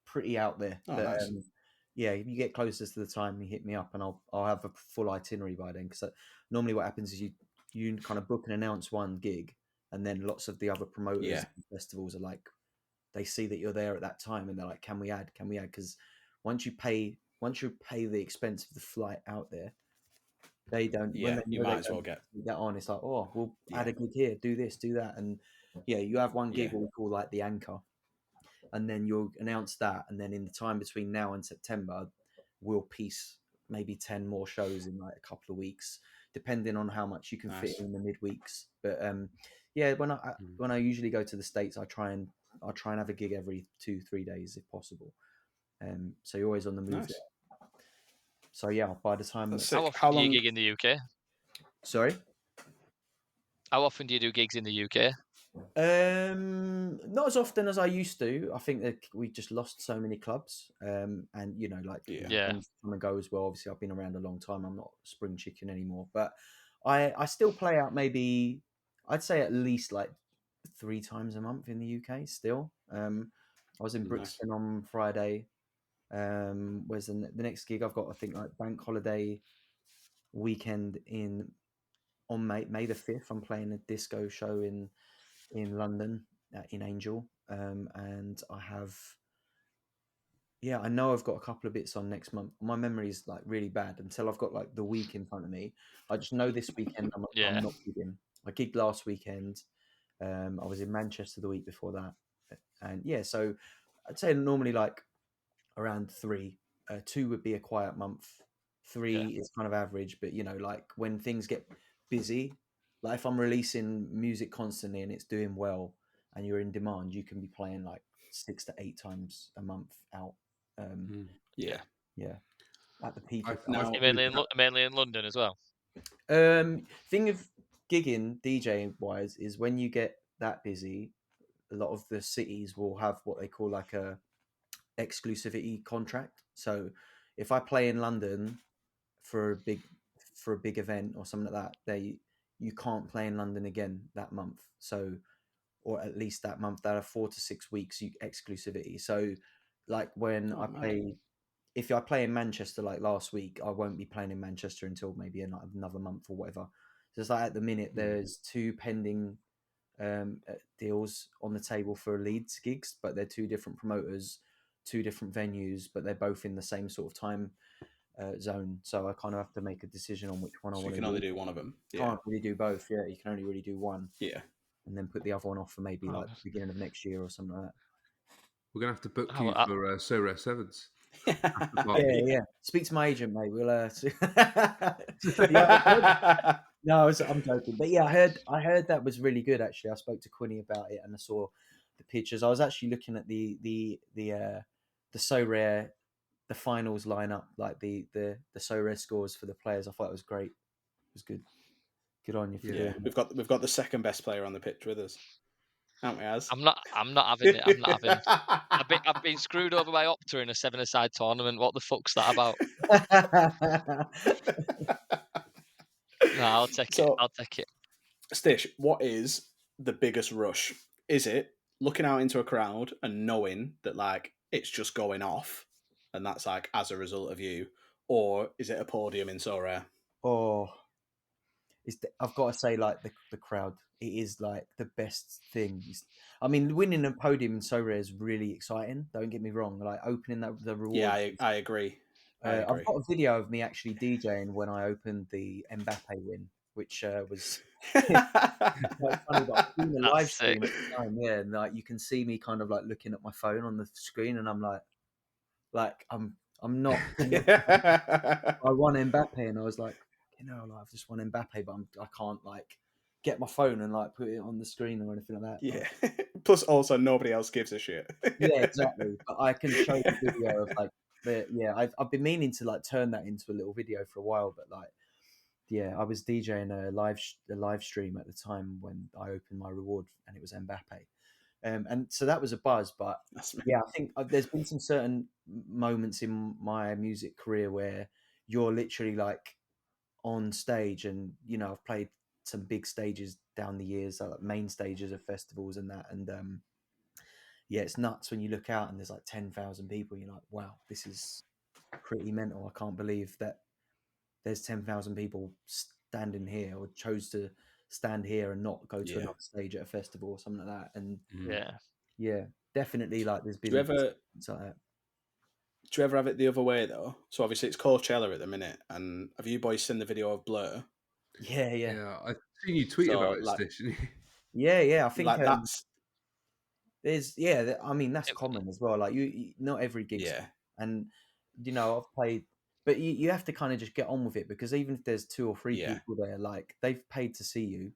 Speaker 2: pretty out there.
Speaker 1: Oh,
Speaker 2: but,
Speaker 1: nice.
Speaker 2: Yeah, if you get closest to the time, you hit me up, and I'll have a full itinerary by then. Because normally what happens is you kind of book and announce one gig, and then lots of the other promoters and festivals are like, they see that you're there at that time, and they're like, can we add? Because once you pay the expense of the flight out there, they don't.
Speaker 1: Yeah,
Speaker 2: when they
Speaker 1: you might as well get
Speaker 2: that on. It's like, oh, we'll add a gig here, do this, do that, and you have one gig what we call like the anchor, and then you'll announce that, and then in the time between now and September, we'll piece maybe 10 more shows in like a couple of weeks, depending on how much you can fit in the midweeks. But when I usually go to the States, I try and have a gig every 2-3 days if possible. So you're always on the move there. So yeah, by the time
Speaker 4: how often do you gig in the UK?
Speaker 2: Sorry?
Speaker 4: How often do you do gigs in the UK?
Speaker 2: Not as often as I used to. I think that we just lost so many clubs, and things come and go as well. Obviously, I've been around a long time. I'm not a spring chicken anymore, but I still play out maybe, I'd say at least like 3 times a month in the UK still. I was in Brixton on Friday. Where's the next gig I've got? I think like bank holiday weekend on May the 5th. I'm playing a disco show in London in Angel, and I know I've got a couple of bits on next month. My memory is like really bad until I've got like the week in front of me. I just know this weekend I'm not gigging. I gigged last weekend. I was in Manchester the week before that, and so I'd say normally like around 3. 2 would be a quiet month. 3 is kind of average, but like when things get busy, like if I'm releasing music constantly and it's doing well and you're in demand, you can be playing like 6 to 8 times a month out. At the peak.
Speaker 4: Mainly in London as well.
Speaker 2: Thing of gigging DJing wise is when you get that busy, a lot of the cities will have what they call like a exclusivity contract. So if I play in London for a big event or something like that, you can't play in London again that month. So, or at least that month, that are 4 to 6 weeks exclusivity. So like when if I play in Manchester like last week, I won't be playing in Manchester until maybe another month or whatever. So it's like at the minute there's 2 pending deals on the table for Leeds gigs, but they're 2 different promoters, 2 different venues, but they're both in the same sort of time zone. So I kind of have to make a decision on which one I want to do.
Speaker 1: You can only do one of them.
Speaker 2: Can't really do both. Yeah, you can only really do one.
Speaker 1: Yeah.
Speaker 2: And then put the other one off for maybe like the beginning of next year or something like that.
Speaker 3: We're going to have to book you for So Rare Sevens.
Speaker 2: Yeah. Speak to my agent, mate. We'll. No, I'm joking. But yeah, I heard that was really good. Actually, I spoke to Quinny about it, and I saw the pictures. I was actually looking at the So Rare, the finals lineup, like the So Rare scores for the players. I thought it was great. It was good. Good on you for doing
Speaker 1: that. We've got the second best player on the pitch with us. Haven't we, Az?
Speaker 4: I'm not having it. I'm not having. I've been screwed over by Opta in a 7-a-side tournament. What the fuck's that about? No, I'll take it. I'll take it.
Speaker 1: Stish, what is the biggest rush? Is it looking out into a crowd and knowing that like it's just going off, and that's like as a result of you, or is it a podium in So Rare?
Speaker 2: Oh, I've got to say, like the crowd, it is like the best thing. I mean, winning a podium in So Rare is really exciting. Don't get me wrong. Like opening the reward.
Speaker 1: Yeah, I agree.
Speaker 2: I've got a video of me actually DJing when I opened the Mbappe win, which was quite funny. But I was doing a live stream at the time, and like you can see me kind of like looking at my phone on the screen, and I'm like I'm not. I won Mbappe, and I was like, I've just won Mbappe, but I can't like get my phone and like put it on the screen or anything like that.
Speaker 1: Yeah. Plus, also nobody else gives a shit.
Speaker 2: Yeah, exactly. But I can show the video of like I've been meaning to like turn that into a little video for a while, but like I was DJing a live stream at the time when I opened my reward, and it was Mbappe. And so that was a buzz, but I think there's been some certain moments in my music career where you're literally like on stage, and I've played some big stages down the years, like main stages of festivals and that, and it's nuts when you look out and there's like 10,000 people. You're like, wow, this is pretty mental. I can't believe that there's 10,000 people standing here, or chose to stand here and not go to another stage at a festival or something like that. And definitely, like there's been
Speaker 1: do you ever have it the other way though? So obviously it's Coachella at the minute, and have you boys seen the video of Blur?
Speaker 3: Yeah. I've seen you tweet about it, Stitch.
Speaker 2: I think
Speaker 1: like that's
Speaker 2: there's I mean that's common as well. Like you not every gig's and I've played, but you have to kind of just get on with it, because even if there's 2 or 3 people there, like they've paid to see you.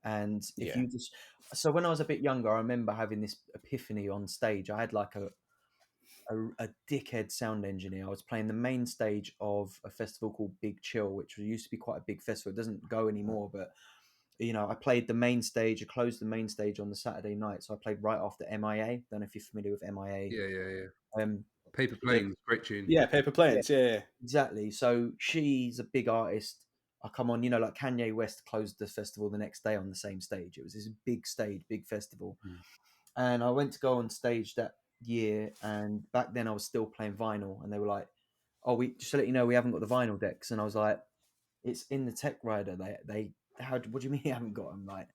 Speaker 2: And if you just, so when I was a bit younger, I remember having this epiphany on stage. I had like a dickhead sound engineer. I was playing the main stage of a festival called Big Chill, which used to be quite a big festival. It doesn't go anymore, but I played the main stage. I closed the main stage on the Saturday night, so I played right after MIA. Don't know if you're familiar with MIA.
Speaker 3: Yeah. Paper Planes, great tune.
Speaker 1: Yeah, Paper Planes. Yeah,
Speaker 2: exactly. So she's a big artist. I come on, like Kanye West closed the festival the next day on the same stage. It was this big stage, big festival. And I went to go on stage that year, and back then I was still playing vinyl, and they were like, "Oh, we just to let you know, we haven't got the vinyl decks." And I was like, "It's in the tech rider. What do you mean you haven't got them?" Like,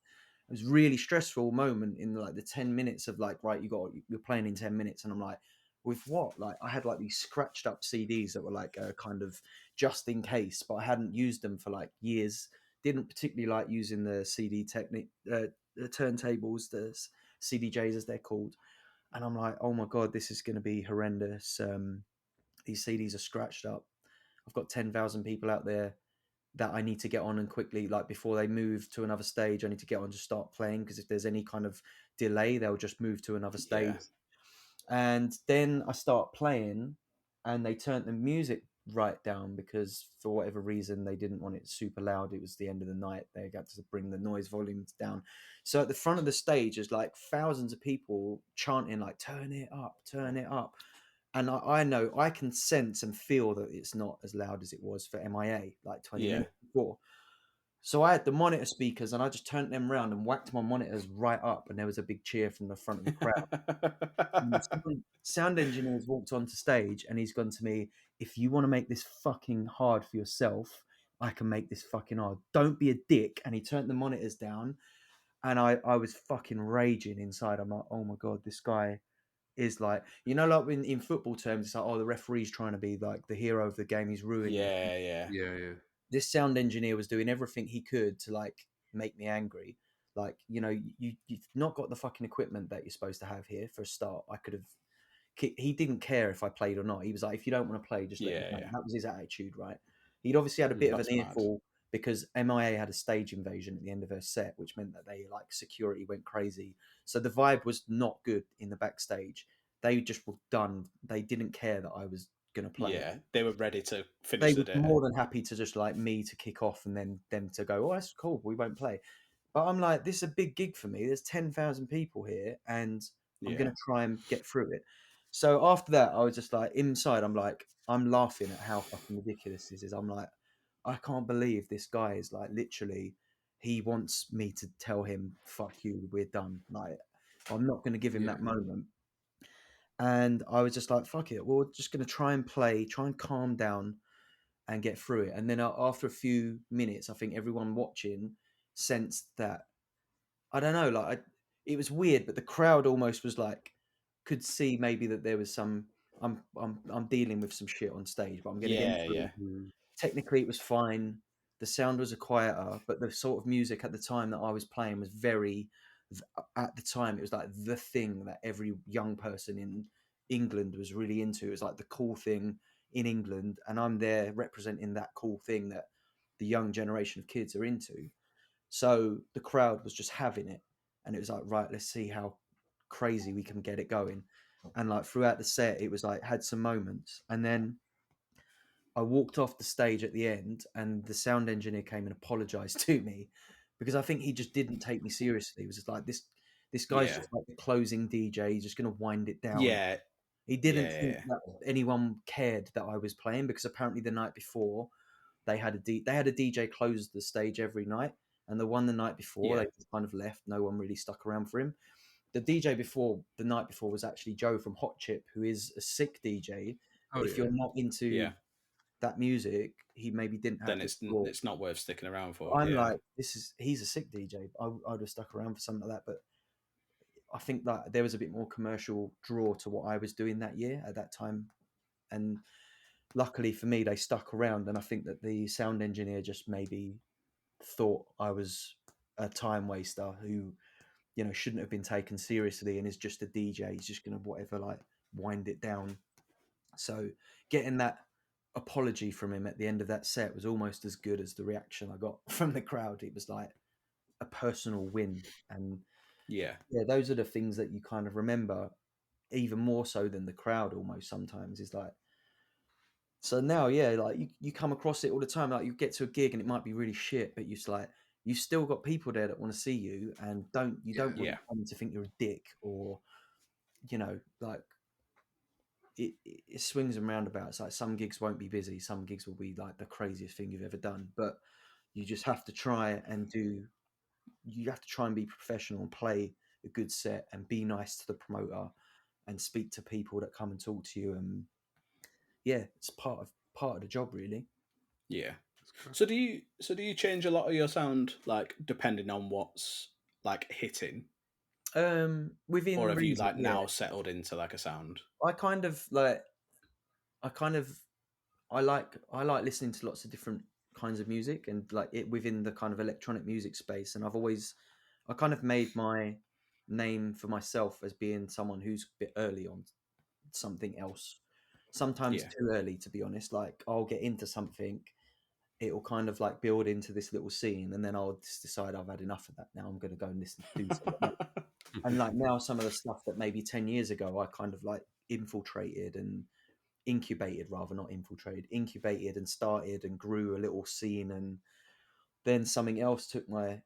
Speaker 2: it was a really stressful moment in like the 10 minutes of like, right, you're playing in 10 minutes. And I'm like, with what? Like, I had like these scratched up CDs that were like a kind of just in case, but I hadn't used them for like years. Didn't particularly like using the CD technique, the turntables, the CDJs as they're called. And I'm like, oh my God, this is going to be horrendous. These CDs are scratched up. I've got 10,000 people out there that I need to get on, and quickly, like before they move to another stage, I need to get on to start playing, because if there's any kind of delay, they'll just move to another stage. And then I start playing, and they turned the music right down, because for whatever reason they didn't want it super loud. It was the end of the night. They got to bring the noise volumes down. So at the front of the stage is like thousands of people chanting like, turn it up, turn it up. And I know, I can sense and feel that it's not as loud as it was for MIA like 20 minutes before. So I had the monitor speakers, and I just turned them around and whacked my monitors right up, and there was a big cheer from the front of the crowd. And the sound engineer's walked onto stage, and he's gone to me, "If you want to make this fucking hard for yourself, I can make this fucking hard. Don't be a dick." And he turned the monitors down, and I was fucking raging inside. I'm like, oh my God, this guy is like, like in football terms, it's like, oh, the referee's trying to be like the hero of the game. He's ruining it.
Speaker 3: Yeah.
Speaker 2: This sound engineer was doing everything he could to like make me angry. Like, you've not got the fucking equipment that you're supposed to have here for a start. I could have he didn't care if I played or not. He was like, if you don't want to play, just let me play. That was his attitude, right? He'd obviously had a bit of an earful, because MIA had a stage invasion at the end of her set, which meant that they like security went crazy. So the vibe was not good in the backstage. They just were done. They didn't care that I was going to play.
Speaker 1: Yeah, they were ready to finish the day.
Speaker 2: They were more than happy to just like me to kick off, and then them to go, oh, that's cool, we won't play. But I'm like, this is a big gig for me. There's 10,000 people here, and I'm going to try and get through it. So after that, I was just like, inside, I'm like, I'm laughing at how fucking ridiculous this is. I'm like, I can't believe this guy is like, literally, he wants me to tell him, fuck you, we're done. Like, I'm not going to give him that moment. And I was just like, fuck it. We're just going to try and play, try and calm down and get through it. And then after a few minutes, I think everyone watching sensed that, I don't know, like it was weird, but the crowd almost was like, could see maybe that there was some, I'm dealing with some shit on stage, but I'm going to get through it. Technically, it was fine. The sound was quieter, but the sort of music at the time that I was playing was very, at the time, it was like the thing that every young person in England was really into. It was like the cool thing in England, and I'm there representing that cool thing that the young generation of kids are into. So the crowd was just having it, and it was like, right, let's see how crazy we can get it going. And like throughout the set, it was like had some moments, and then I walked off the stage at the end, and the sound engineer came and apologized to me because I think he just didn't take me seriously. He was just like, this guy's
Speaker 1: Yeah.
Speaker 2: just like the closing DJ. He's just going to wind it down.
Speaker 1: Yeah.
Speaker 2: He didn't
Speaker 1: Yeah.
Speaker 2: think that anyone cared that I was playing, because apparently the night before they had a DJ close the stage every night, and the one the night before
Speaker 1: Yeah.
Speaker 2: they just kind of left. No one really stuck around for him. The DJ before the night before was actually Joe from Hot Chip, who is a sick DJ.
Speaker 3: Oh,
Speaker 2: If
Speaker 3: yeah.
Speaker 2: you're not into
Speaker 1: Yeah.
Speaker 2: that music, he maybe didn't have
Speaker 1: Then
Speaker 2: the
Speaker 1: it's
Speaker 2: score.
Speaker 1: not worth sticking around for.
Speaker 2: I'm
Speaker 1: Yeah.
Speaker 2: like, he's a sick DJ. I would have stuck around for something like that, but I think that there was a bit more commercial draw to what I was doing that year at that time, and luckily for me, they stuck around. And I think that the sound engineer just maybe thought I was a time waster who, you know, shouldn't have been taken seriously and is just a DJ. He's just gonna whatever, like, wind it down. So getting that apology from him at the end of that set was almost as good as the reaction I got from the crowd. It was like a personal win. And
Speaker 1: Yeah.
Speaker 2: those are the things that you kind of remember even more so than the crowd almost sometimes. Is like, so now, like you come across it all the time. Like you get to a gig and it might be really shit, but you're just like, you've still got people there that want to see you and don't want
Speaker 1: Yeah.
Speaker 2: them to think you're a dick, or, you know, like it swings and roundabouts. Like some gigs won't be busy, some gigs will be like the craziest thing you've ever done, but you just have to try and be professional and play a good set and be nice to the promoter and speak to people that come and talk to you. And it's part of the job, really.
Speaker 1: Yeah. So do you change a lot of your sound, like depending on what's like hitting,
Speaker 2: Within
Speaker 1: or have you
Speaker 2: reason,
Speaker 1: like now settled into like a sound?
Speaker 2: I like listening to lots of different kinds of music, and like it within the kind of electronic music space. And I kind of made my name for myself as being someone who's a bit early on something else. Sometimes
Speaker 1: Yeah.
Speaker 2: too early, to be honest. Like I'll get into something, it'll kind of like build into this little scene, and then I'll just decide I've had enough of that. Now I'm going to go and listen to do something else. And like now, some of the stuff that maybe 10 years ago I kind of like incubated and started and grew a little scene, and then something else took my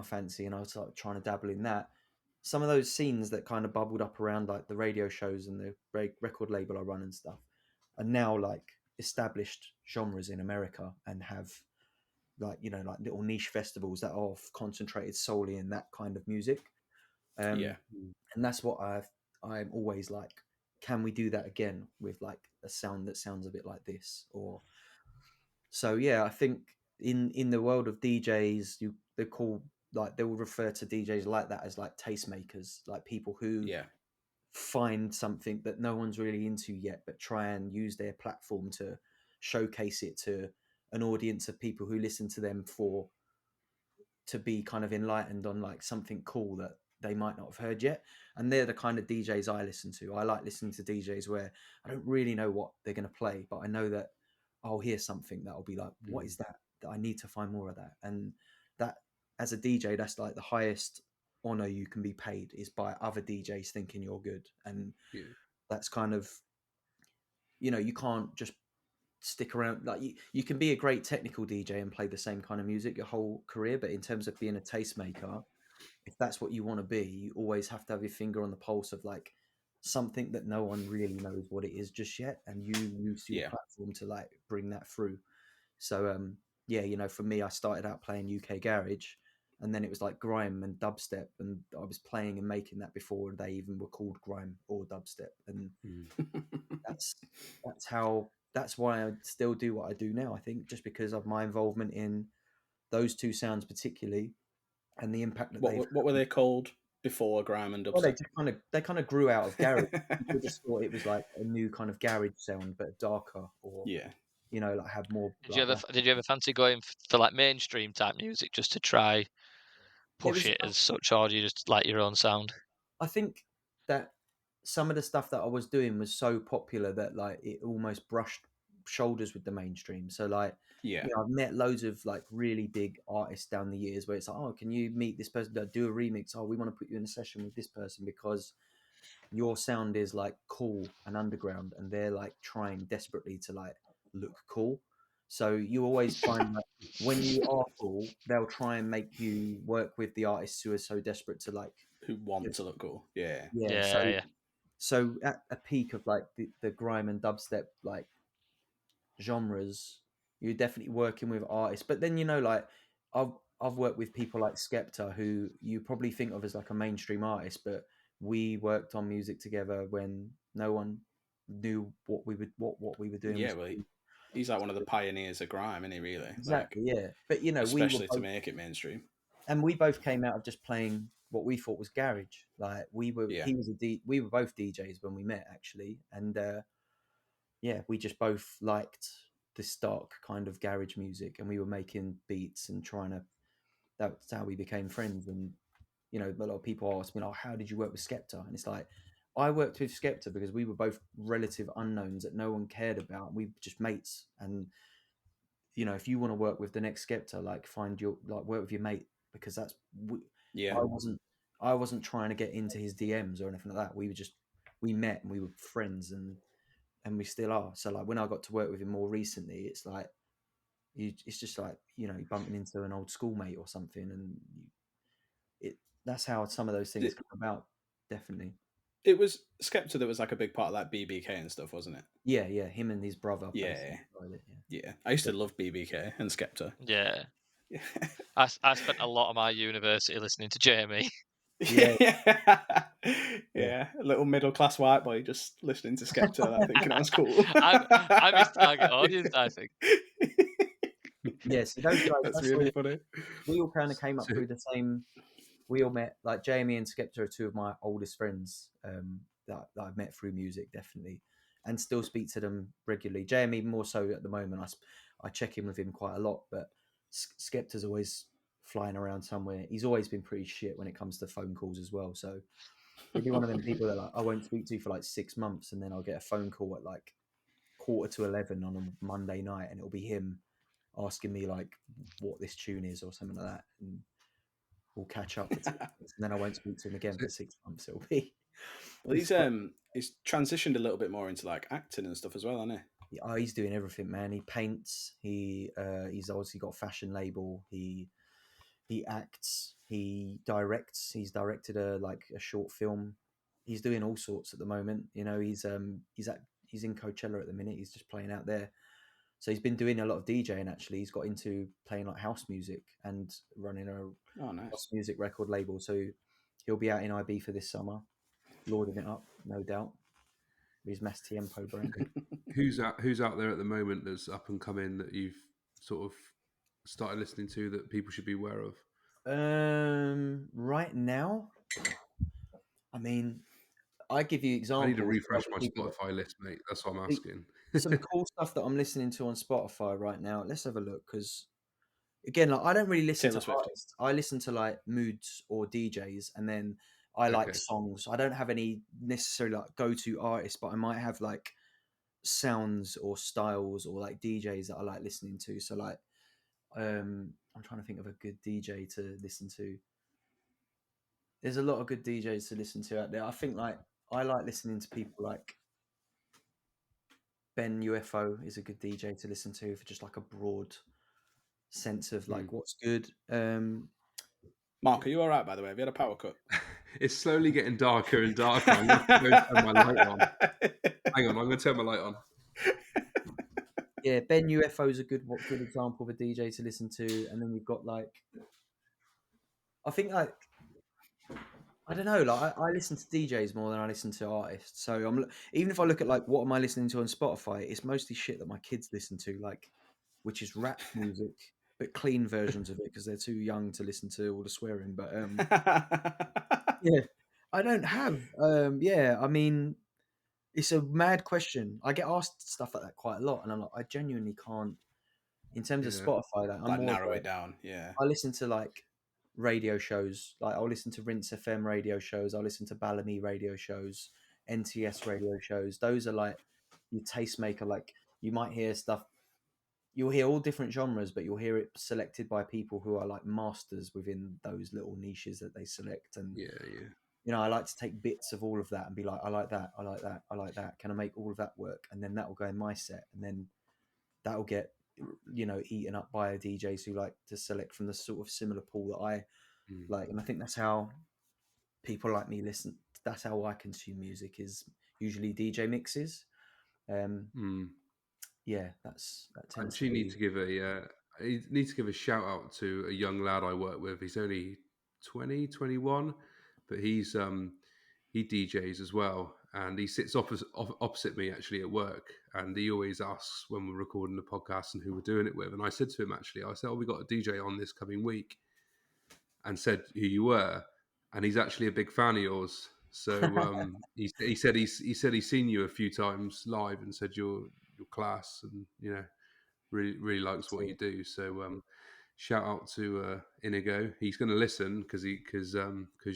Speaker 2: fancy, and I was like trying to dabble in that. Some of those scenes that kind of bubbled up around like the radio shows and the record label I run and stuff are now like established genres in America, and have like, you know, like little niche festivals that are concentrated solely in that kind of music.
Speaker 1: Yeah.
Speaker 2: And that's what I'm always like, can we do that again with like a sound that sounds a bit like this? Or so I think in the world of DJs, they call, like, they will refer to DJs like that as like tastemakers, like people who
Speaker 1: Yeah.
Speaker 2: find something that no one's really into yet, but try and use their platform to showcase it to an audience of people who listen to them to be kind of enlightened on like something cool that they might not have heard yet. And they're the kind of DJs I listen to. I like listening to DJs where I don't really know what they're going to play, but I know that I'll hear something that'll be like, what is that? That I need to find more of that. And that, as a DJ, that's like the highest honor you can be paid, is by other DJs thinking you're good. And that's kind of, you know, you can't just stick around. Like you can be a great technical DJ and play the same kind of music your whole career, but in terms of being a tastemaker, if that's what you want to be, you always have to have your finger on the pulse of like something that no one really knows what it is just yet, and you use your platform to like bring that through. So you know, for me, I started out playing UK garage, and then it was like grime and dubstep, and I was playing and making that before they even were called grime or dubstep. And that's why I still do what I do now, I think, just because of my involvement in those two sounds particularly, and the impact that
Speaker 1: what were they called before grime and dubstep?
Speaker 2: Well, they kind of grew out of garage. People just thought it was like a new kind of garage sound, but darker, or you know, like have more.
Speaker 4: Did you ever fancy going for like mainstream type music just to try push it as such, or do you just like your own sound?
Speaker 2: I think that some of the stuff that I was doing was so popular that like it almost brushed shoulders with the mainstream. So like,
Speaker 1: Yeah.
Speaker 2: you know, I've met loads of like really big artists down the years where it's like, oh, can you meet this person? Do a remix. Oh, we want to put you in a session with this person because your sound is like cool and underground, and they're like trying desperately to like look cool. So you always find that when you are cool, they'll try and make you work with the artists who are so desperate to like
Speaker 1: Who want to look cool. Yeah.
Speaker 2: yeah. So at a peak of like the grime and dubstep like genres, you're definitely working with artists. But then, you know, like I've worked with people like Skepta, who you probably think of as like a mainstream artist, but we worked on music together when no one knew what we were doing.
Speaker 1: Yeah, well, he's like one of the pioneers of grime, isn't he? Really,
Speaker 2: exactly.
Speaker 1: Like,
Speaker 2: Yeah, but you know,
Speaker 1: especially to make it mainstream.
Speaker 2: And we both came out of just playing what we thought was garage. Like we were,
Speaker 1: Yeah.
Speaker 2: we were both DJs when we met actually, and yeah, we just both liked this dark kind of garage music, and we were making beats and trying to. That's how we became friends. And you know, a lot of people ask me, "Oh, how did you work with Skepta?" And it's like, I worked with Skepta because we were both relative unknowns that no one cared about. We were just mates, and you know, if you want to work with the next Skepta, like find your like work with your mate, because that's
Speaker 1: Yeah.
Speaker 2: I wasn't trying to get into his DMs or anything like that. We met and we were friends, and we still are. So like when I got to work with him more recently, it's like it's just like, you know, bumping into an old schoolmate or something, and that's how some of those things come about. Definitely.
Speaker 1: It was Skepta that was like a big part of that BBK and stuff, wasn't it?
Speaker 2: Yeah, him and his brother.
Speaker 1: Yeah. I used to love BBK and Skepta.
Speaker 4: Yeah. I spent a lot of my university listening to Jamie.
Speaker 1: Yeah. A little middle class white boy just listening to Skepta, I thinking that was cool.
Speaker 4: I'm his target audience, I think.
Speaker 2: Yeah, see those guys.
Speaker 1: That's really funny.
Speaker 2: We all kind of came up through the same. We all met, like Jamie and Skepta are two of my oldest friends that I've met through music, definitely, and still speak to them regularly. Jamie more so at the moment. I check in with him quite a lot, but Skepta's always flying around somewhere. He's always been pretty shit when it comes to phone calls as well. So he'll be one of them people that like I won't speak to for like 6 months, and then I'll get a phone call at like 11:15 on a Monday night, and it'll be him asking me like what this tune is or something like that, and we'll catch up for 6 months, and then I won't speak to him again for 6 months. It'll be.
Speaker 1: Well, he's transitioned a little bit more into like acting and stuff as well, hasn't he?
Speaker 2: Oh, he's doing everything, man. He paints. He's obviously got a fashion label. He acts. He directs. He's directed a short film. He's doing all sorts at the moment. You know, he's in Coachella at the minute. He's just playing out there. So he's been doing a lot of DJing. Actually, he's got into playing like house music and running a house music record label. So he'll be out in IB for this summer, lording it up, no doubt. With his Mass Tiempo brand.
Speaker 3: Who's out there at the moment that's up and coming that you've sort of started listening to that people should be aware of?
Speaker 2: Right now, I mean, I give you examples.
Speaker 3: I need to refresh my Spotify list, mate. That's what I'm asking.
Speaker 2: Some cool stuff that I'm listening to on Spotify right now. Let's have a look, because again, like I don't really listen to artists. I listen to like moods or DJs, and then I like songs. I don't have any necessarily like go-to artists, but I might have like sounds or styles or like DJs that I like listening to. So like, I'm trying to think of a good DJ to listen to. There's a lot of good DJs to listen to out there. I think like I like listening to people like Ben UFO is a good DJ to listen to for just like a broad sense of like what's good.
Speaker 1: Mark, are you all right, by the way? Have you had a power cut?
Speaker 3: It's slowly getting darker and darker. I'm going to turn my light on. Hang on, I'm going to turn my light on.
Speaker 2: Yeah, Ben UFO is a good example of a DJ to listen to. And then you've got like, I think like, I don't know, like I listen to DJs more than I listen to artists. So even if I look at like what am I listening to on Spotify, it's mostly shit that my kids listen to, like, which is rap music, but clean versions of it because they're too young to listen to all the swearing. But yeah, I don't have. Yeah, I mean, it's a mad question. I get asked stuff like that quite a lot, and I'm like, I genuinely can't. In terms of Spotify,
Speaker 1: like narrow it down. Yeah,
Speaker 2: I listen to like radio shows. Like I'll listen to Rinse FM radio shows. I'll listen to Ballamy radio shows, NTS radio shows. Those are like your tastemaker, like you might hear stuff. You'll hear all different genres, but you'll hear it selected by people who are like masters within those little niches that they select. And
Speaker 3: yeah.
Speaker 2: You know, I like to take bits of all of that and be like, I like that, I like that, I like that. Can I make all of that work? And then that will go in my set, and then that will get, you know, eaten up by DJs who like to select from the sort of similar pool that I like. And I think that's how people like me listen. That's how I consume music, is usually DJ mixes. Yeah, that tends to
Speaker 3: Actually,
Speaker 2: be.
Speaker 3: need to give a shout out to a young lad I work with. He's only 20, 21, but he DJs as well, and he sits opposite me actually at work, and he always asks when we're recording the podcast and who we're doing it with. And I said to him, I said, "Oh, we got a DJ on this coming week," and said who you were, and he's actually a big fan of yours. So he said he's seen you a few times live and said you're class, and you know, really likes what you do. So shout out to Inigo. He's going to listen because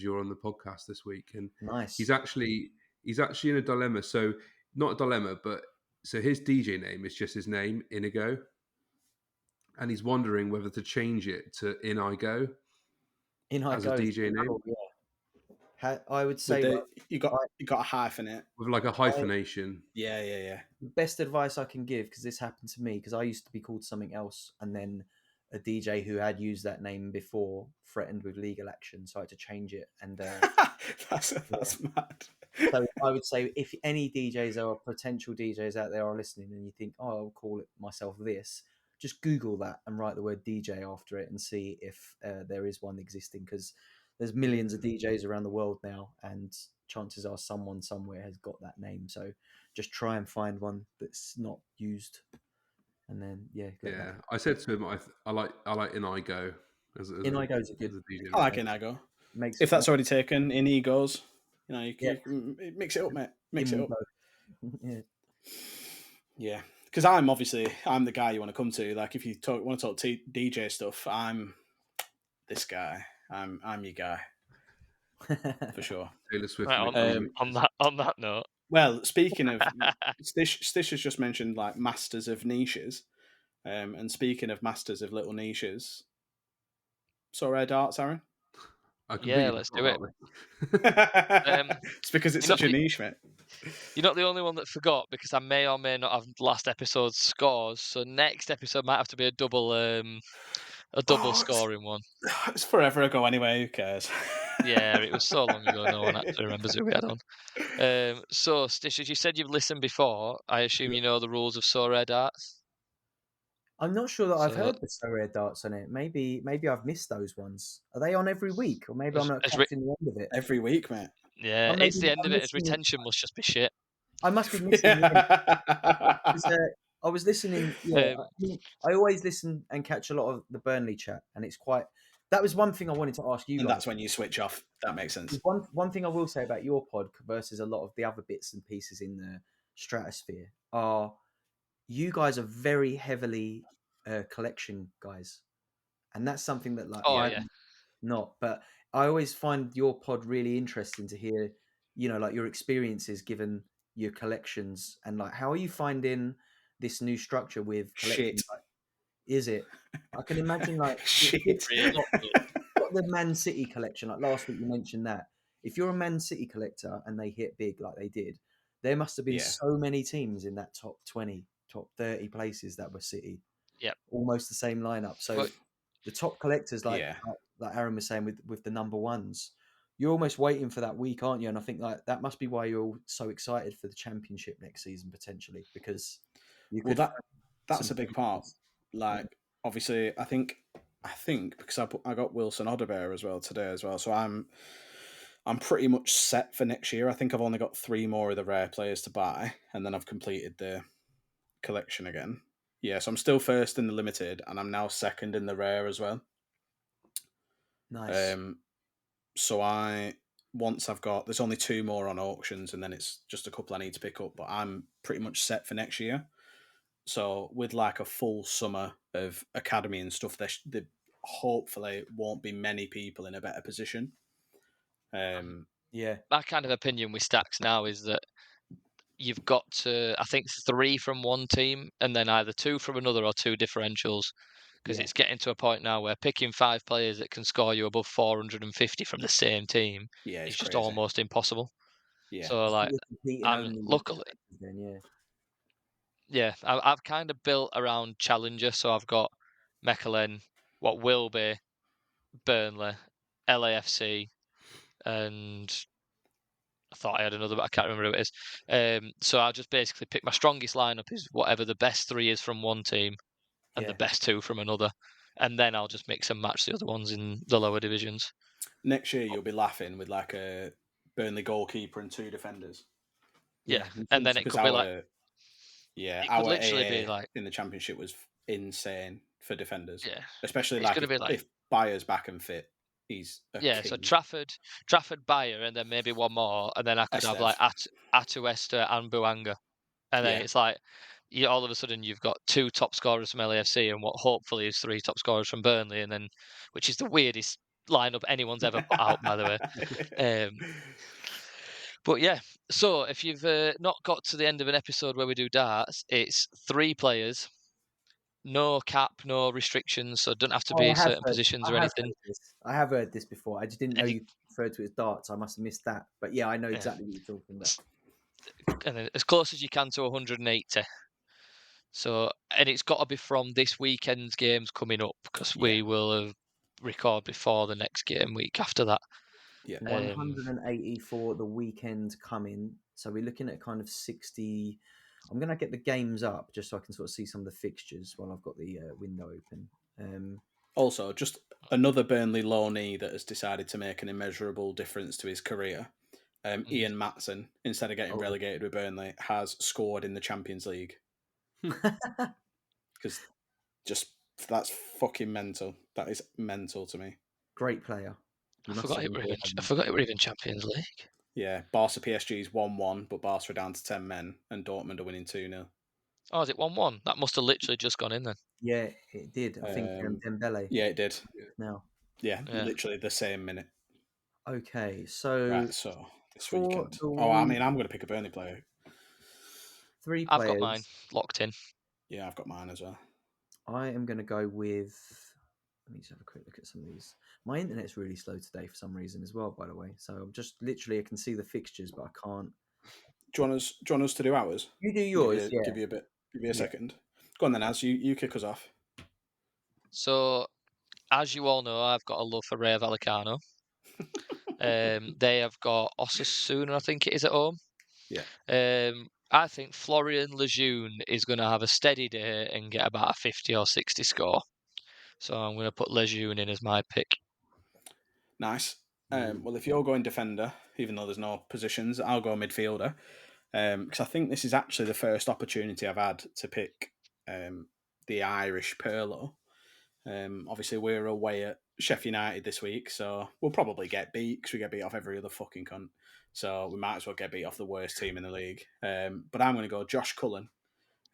Speaker 3: you're on the podcast this week, and
Speaker 2: Nice.
Speaker 3: he's actually in a dilemma. So not a dilemma, but so his DJ name is just his name, Inigo, and he's wondering whether to change it to Inigo as a DJ name.
Speaker 2: Oh, yeah. I would
Speaker 1: With
Speaker 2: say
Speaker 1: you got a hyphen it
Speaker 3: with like a hyphenation.
Speaker 1: Yeah.
Speaker 2: Best advice I can give, because this happened to me, because I used to be called something else, and then a DJ who had used that name before threatened with legal action, so I had to change it. And
Speaker 1: that's mad.
Speaker 2: So I would say, if any DJs or potential DJs out there are listening, and you think, oh, I'll call it myself this, just Google that and write the word DJ after it and see if there is one existing, because there's millions of DJs around the world now, and chances are someone somewhere has got that name. So just try and find one that's not used, and then that.
Speaker 3: I said to him, I like Inigo
Speaker 2: Inigo's a good.
Speaker 3: as a DJ.
Speaker 1: I like Inigo.
Speaker 2: Makes
Speaker 1: If that's already taken, in he goes. You know, you
Speaker 2: Yeah.
Speaker 1: can mix it up, mate. Mix it up.
Speaker 2: Yeah.
Speaker 1: Because I'm the guy you want to come to. Like, if you want to talk DJ stuff, I'm this guy. I'm your guy for sure.
Speaker 3: Taylor Swift.
Speaker 4: Right, on that note.
Speaker 1: Well, speaking of Stish has just mentioned like masters of niches, and speaking of masters of little niches, so Rare Darts, Aaron.
Speaker 4: Yeah, let's do it.
Speaker 1: It's because it's such a niche, mate.
Speaker 4: You're not the only one that forgot, because I may or may not have last episode's scores. So next episode might have to be a double scoring one.
Speaker 1: It's forever ago anyway. Who cares?
Speaker 4: Yeah, it was so long ago. No one actually remembers who we had on. So, Stish, as you said, you've listened before. I assume you know the rules of So Rare Darts.
Speaker 2: I'm not sure that I've heard the So Rare Darts on it. Maybe I've missed those ones. Are they on every week, or maybe I'm not catching the end of it?
Speaker 1: Every week, mate.
Speaker 4: Yeah, it's the end of it. As retention must just be shit.
Speaker 2: I must be missing the end. I was listening. Yeah, I always listen and catch a lot of the Burnley chat, and it's quite. That was one thing I wanted to ask you.
Speaker 1: And that's when you switch off. That makes sense.
Speaker 2: One thing I will say about your pod versus a lot of the other bits and pieces in the stratosphere are, you guys are very heavily collection guys, and that's something that I'm not. But I always find your pod really interesting to hear, you know, like your experiences given your collections, and like how are you finding this new structure with collections?
Speaker 1: Shit.
Speaker 2: Like, is it? I can imagine like
Speaker 1: shit.
Speaker 2: Got the Man City collection. Like last week you mentioned that. If you're a Man City collector and they hit big like they did, there must have been so many teams in that top 20, top 30 places that were City.
Speaker 4: Yep.
Speaker 2: Almost the same lineup. So the top collectors, like Aaron was saying with the number ones, you're almost waiting for that week, aren't you? And I think like that must be why you're all so excited for the championship next season potentially, because
Speaker 1: that's a big part. Like obviously, I think because I got Wilson Odebear as well today as well, so I'm pretty much set for next year. I think I've only got 3 more of the rare players to buy, and then I've completed the collection again. Yeah, so I'm still first in the limited, and I'm now second in the rare as well.
Speaker 2: Nice.
Speaker 1: So once I've got, there's only 2 more on auctions, and then it's just a couple I need to pick up, but I'm pretty much set for next year. So with like a full summer of academy and stuff, there hopefully won't be many people in a better position.
Speaker 4: My kind of opinion with stacks now is that you've got to, I think, 3 from one team and then either 2 from another or 2 differentials. Because it's getting to a point now where picking 5 players that can score you above 450 from the same team is just
Speaker 1: crazy.
Speaker 4: almost impossible.
Speaker 1: Yeah.
Speaker 4: So, like,
Speaker 2: You're competing
Speaker 4: I'm
Speaker 2: only with
Speaker 4: luckily,
Speaker 2: then,
Speaker 4: I've kind of built around Challenger. So I've got Mechelen, what will be Burnley, LAFC, and I thought I had another, but I can't remember who it is. So I'll just basically pick my strongest lineup is whatever the best 3 is from one team and the best 2 from another. And then I'll just mix and match the other ones in the lower divisions.
Speaker 1: Next year you'll be laughing with like a Burnley goalkeeper and 2 defenders.
Speaker 4: Yeah, and then it could be like,
Speaker 1: it
Speaker 4: could
Speaker 1: our
Speaker 4: literally
Speaker 1: AA
Speaker 4: be like,
Speaker 1: in the Championship was insane for defenders.
Speaker 4: yeah,
Speaker 1: Especially
Speaker 4: it's
Speaker 1: like
Speaker 4: going to be like,
Speaker 1: if Bayer's back and fit, he's a king.
Speaker 4: so Trafford, Bayer, and then maybe one more, and then I could have like Atu Esther and Buanga, and then it's like, all of a sudden you've got 2 top scorers from LAFC and what hopefully is 3 top scorers from Burnley, and then which is the weirdest lineup anyone's ever put out, by the way. But yeah, so if you've not got to the end of an episode where we do darts, it's 3 players, no cap, no restrictions, so don't have to be certain positions or anything.
Speaker 2: I have heard this before. I just didn't know
Speaker 4: And
Speaker 2: you referred to it as darts. I must have missed that. But yeah, I know
Speaker 4: Yeah.
Speaker 2: exactly what you're talking about.
Speaker 4: And then as close as you can to 180. So, and it's got to be from this weekend's games coming up because we will record before the next game week after that.
Speaker 1: Yeah.
Speaker 2: 180 for the weekend coming. So we're looking at kind of 60. I'm going to get the games up just so I can sort of see some of the fixtures while I've got the window open.
Speaker 1: Also, just another Burnley loanee that has decided to make an immeasurable difference to his career. Ian Matson, instead of getting relegated with Burnley, has scored in the Champions League. Because that's fucking mental. That is mental to me.
Speaker 2: Great player.
Speaker 4: I forgot it were even Champions League.
Speaker 1: Yeah, Barca PSG's 1-1, but Barca are down to 10 men, and Dortmund are winning 2-0.
Speaker 4: Oh, is it 1-1? That must have literally just gone in then.
Speaker 2: Yeah, it did. I think Dembele.
Speaker 1: Yeah, it did.
Speaker 2: Now.
Speaker 1: Yeah, literally the same minute.
Speaker 2: Okay, so...
Speaker 1: Right, so this weekend... I'm going to pick a Burnley player.
Speaker 2: 3 players.
Speaker 4: I've got mine locked in.
Speaker 1: Yeah, I've got mine as well.
Speaker 2: I am going to go with... Let me just have a quick look at some of these. My internet's really slow today for some reason as well, by the way. So I'm just literally, I can see the fixtures, but I can't.
Speaker 1: Do you want us to do ours?
Speaker 2: You do yours,
Speaker 1: Give you a second. Go on then, Az. You kick us off.
Speaker 4: So, as you all know, I've got a love for Rayo Vallecano. They have got Osasuna, I think it is, at home.
Speaker 1: Yeah.
Speaker 4: I think Florian Lejeune is going to have a steady day and get about a 50 or 60 score. So I'm going to put Lejeune in as my pick.
Speaker 1: Nice. Well, if you're going defender, even though there's no positions, I'll go midfielder. Because I think this is actually the first opportunity I've had to pick the Irish Perlo. Obviously, we're away at Sheffield United this week, so we'll probably get beat because we get beat off every other fucking cunt. So we might as well get beat off the worst team in the league. But I'm going to go Josh Cullen.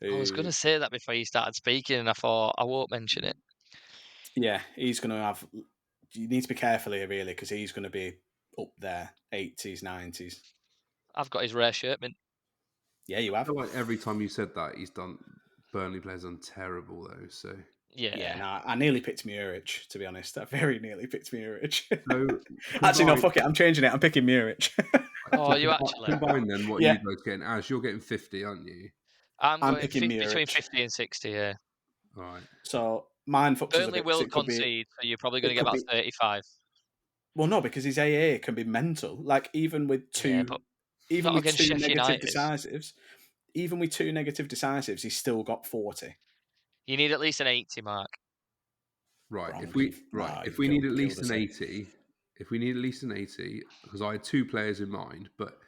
Speaker 4: I was going to say that before you started speaking, and I thought I won't mention it.
Speaker 1: Yeah, he's going to have... You need to be careful here, really, because he's going to be up there, 80s, 90s.
Speaker 4: I've got his rare shirt, mint.
Speaker 1: Yeah, you have.
Speaker 3: I feel like every time you said that, Burnley players done terrible, though, so...
Speaker 1: Yeah, no, I nearly picked Muric, to be honest. I very nearly picked Muric.
Speaker 3: So,
Speaker 1: actually, no, fuck it. I'm changing it. I'm picking Muric.
Speaker 4: Oh, you actually...
Speaker 3: Combine then what you guys getting. As you're getting 50, aren't you?
Speaker 4: I'm going between 50 and 60, yeah.
Speaker 3: All right.
Speaker 1: So mine fucks us a
Speaker 4: Burnley
Speaker 1: bit.
Speaker 4: will concede, so you're probably going to get about 35.
Speaker 1: Well, no, because his AA can be mental. Like, even with two negative decisives, he's still got 40.
Speaker 4: You need at least an 80 mark.
Speaker 3: Right. If we need at least an 80, because I had 2 players in mind, but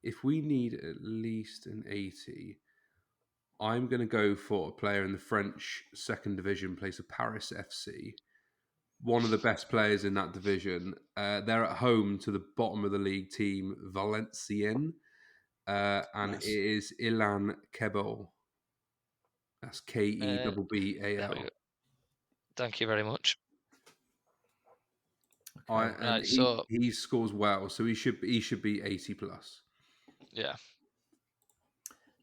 Speaker 3: if we need at least an 80, I'm going to go for a player in the French second division, plays for Paris FC. One of the best players in that division. They're at home to the bottom of the league team, Valenciennes, and it is Ilan Kebal. That's Kebbal.
Speaker 4: Thank you very much.
Speaker 3: He scores well, so he should be 80 plus.
Speaker 4: Yeah.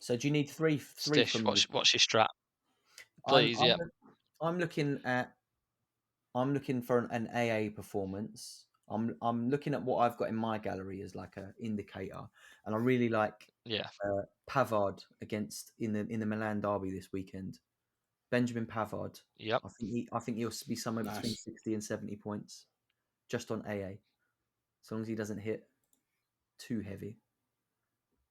Speaker 2: So do you need three
Speaker 4: Stish,
Speaker 2: from me?
Speaker 4: what's your strat? Please, yeah.
Speaker 2: I'm looking for an AA performance. I'm looking at what I've got in my gallery as like a indicator, and I really like Pavard in the Milan derby this weekend. Benjamin Pavard.
Speaker 4: Yep.
Speaker 2: I think he'll be somewhere between 60 and 70 points, just on AA, as long as he doesn't hit too heavy.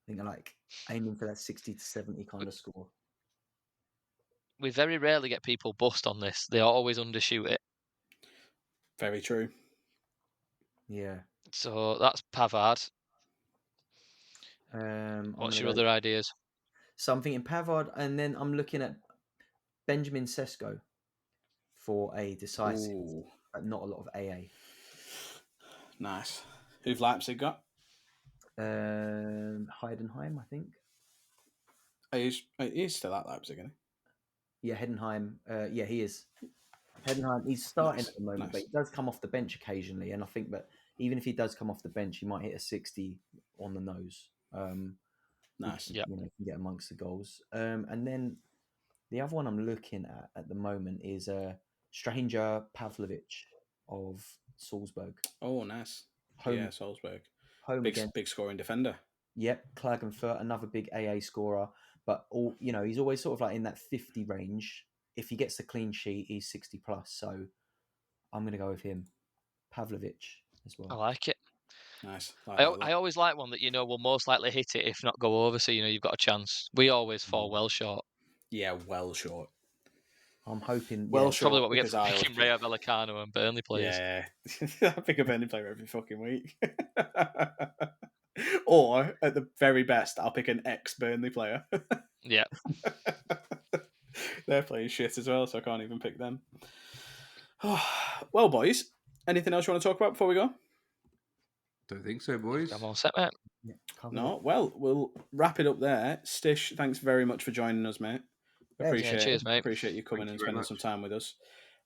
Speaker 2: I think I like aiming for that 60 to 70 kind of score.
Speaker 4: We very rarely get people bust on this. They always undershoot it.
Speaker 1: Very true.
Speaker 2: Yeah.
Speaker 4: So that's Pavard. What's your other ideas?
Speaker 2: So I'm thinking Pavard, and then I'm looking at Benjamin Sesko for a decisive, but not a lot of AA.
Speaker 1: Nice. Who've Leipzig got?
Speaker 2: Heidenheim, I think.
Speaker 1: He's still at Leipzig, isn't
Speaker 2: he? Yeah, Heidenheim. Yeah, he is. Heidenheim. He's starting at the moment, but he does come off the bench occasionally, and I think that even if he does come off the bench, he might hit a 60 on the nose.
Speaker 1: Nice.
Speaker 2: Yeah, can get amongst the goals. And then the other one I'm looking at the moment is Strahinja Pavlovic of Salzburg.
Speaker 1: Oh, nice. Salzburg.
Speaker 2: Home again.
Speaker 1: Big scoring defender.
Speaker 2: Yep, Klagenfurt, another big AA scorer. But he's always sort of like in that 50 range. If he gets the clean sheet, he's 60 plus. So I'm going to go with him, Pavlovic as well.
Speaker 4: I like it.
Speaker 1: Nice.
Speaker 4: I always like one that will most likely hit it, if not go over. So you've got a chance. We always fall well short.
Speaker 1: Yeah, well short.
Speaker 2: I'm hoping.
Speaker 1: Short.
Speaker 4: Probably what we get from picking Rayo Vallecano and Burnley players.
Speaker 1: Yeah, I pick a Burnley player every fucking week. Or at the very best, I'll pick an ex-Burnley player.
Speaker 4: Yeah.
Speaker 1: They're playing shit as well, so I can't even pick them. Well, boys, anything else you want to talk about before we go?
Speaker 3: Don't think so, boys.
Speaker 4: I'm all set, mate.
Speaker 2: Yeah,
Speaker 1: no, well, we'll wrap it up there. Stish, thanks very much for joining us, mate.
Speaker 4: Cheers, mate.
Speaker 1: Appreciate you coming and spending some time with us.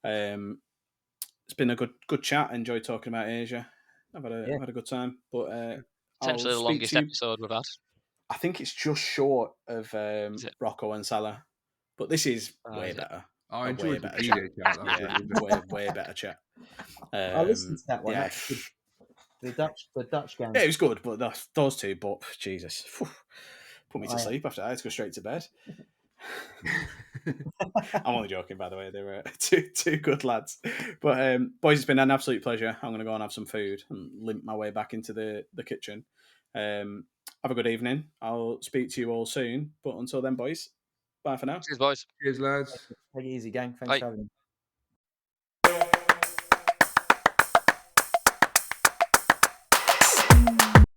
Speaker 1: It's been a good chat. Enjoyed talking about Asia. I've had a good time. But
Speaker 4: potentially the longest episode we've had.
Speaker 1: I think it's just short of Rocco and Salah, but this is way better.
Speaker 3: I enjoyed the
Speaker 1: chat.
Speaker 3: Yeah,
Speaker 1: way better chat.
Speaker 2: I listened to that one.
Speaker 1: Yeah.
Speaker 2: The Dutch game.
Speaker 1: Yeah, it was good, but those two. But Jesus, put me to sleep after that. I had to go straight to bed. I'm only joking, by the way. They were two good lads. But boys, it's been an absolute pleasure. I'm going to go and have some food and limp my way back into the kitchen. Have a good evening. I'll speak to you all soon. But until then, boys, bye for now.
Speaker 4: Cheers, boys.
Speaker 3: Cheers, lads.
Speaker 2: Take it easy, gang. Thanks for having me.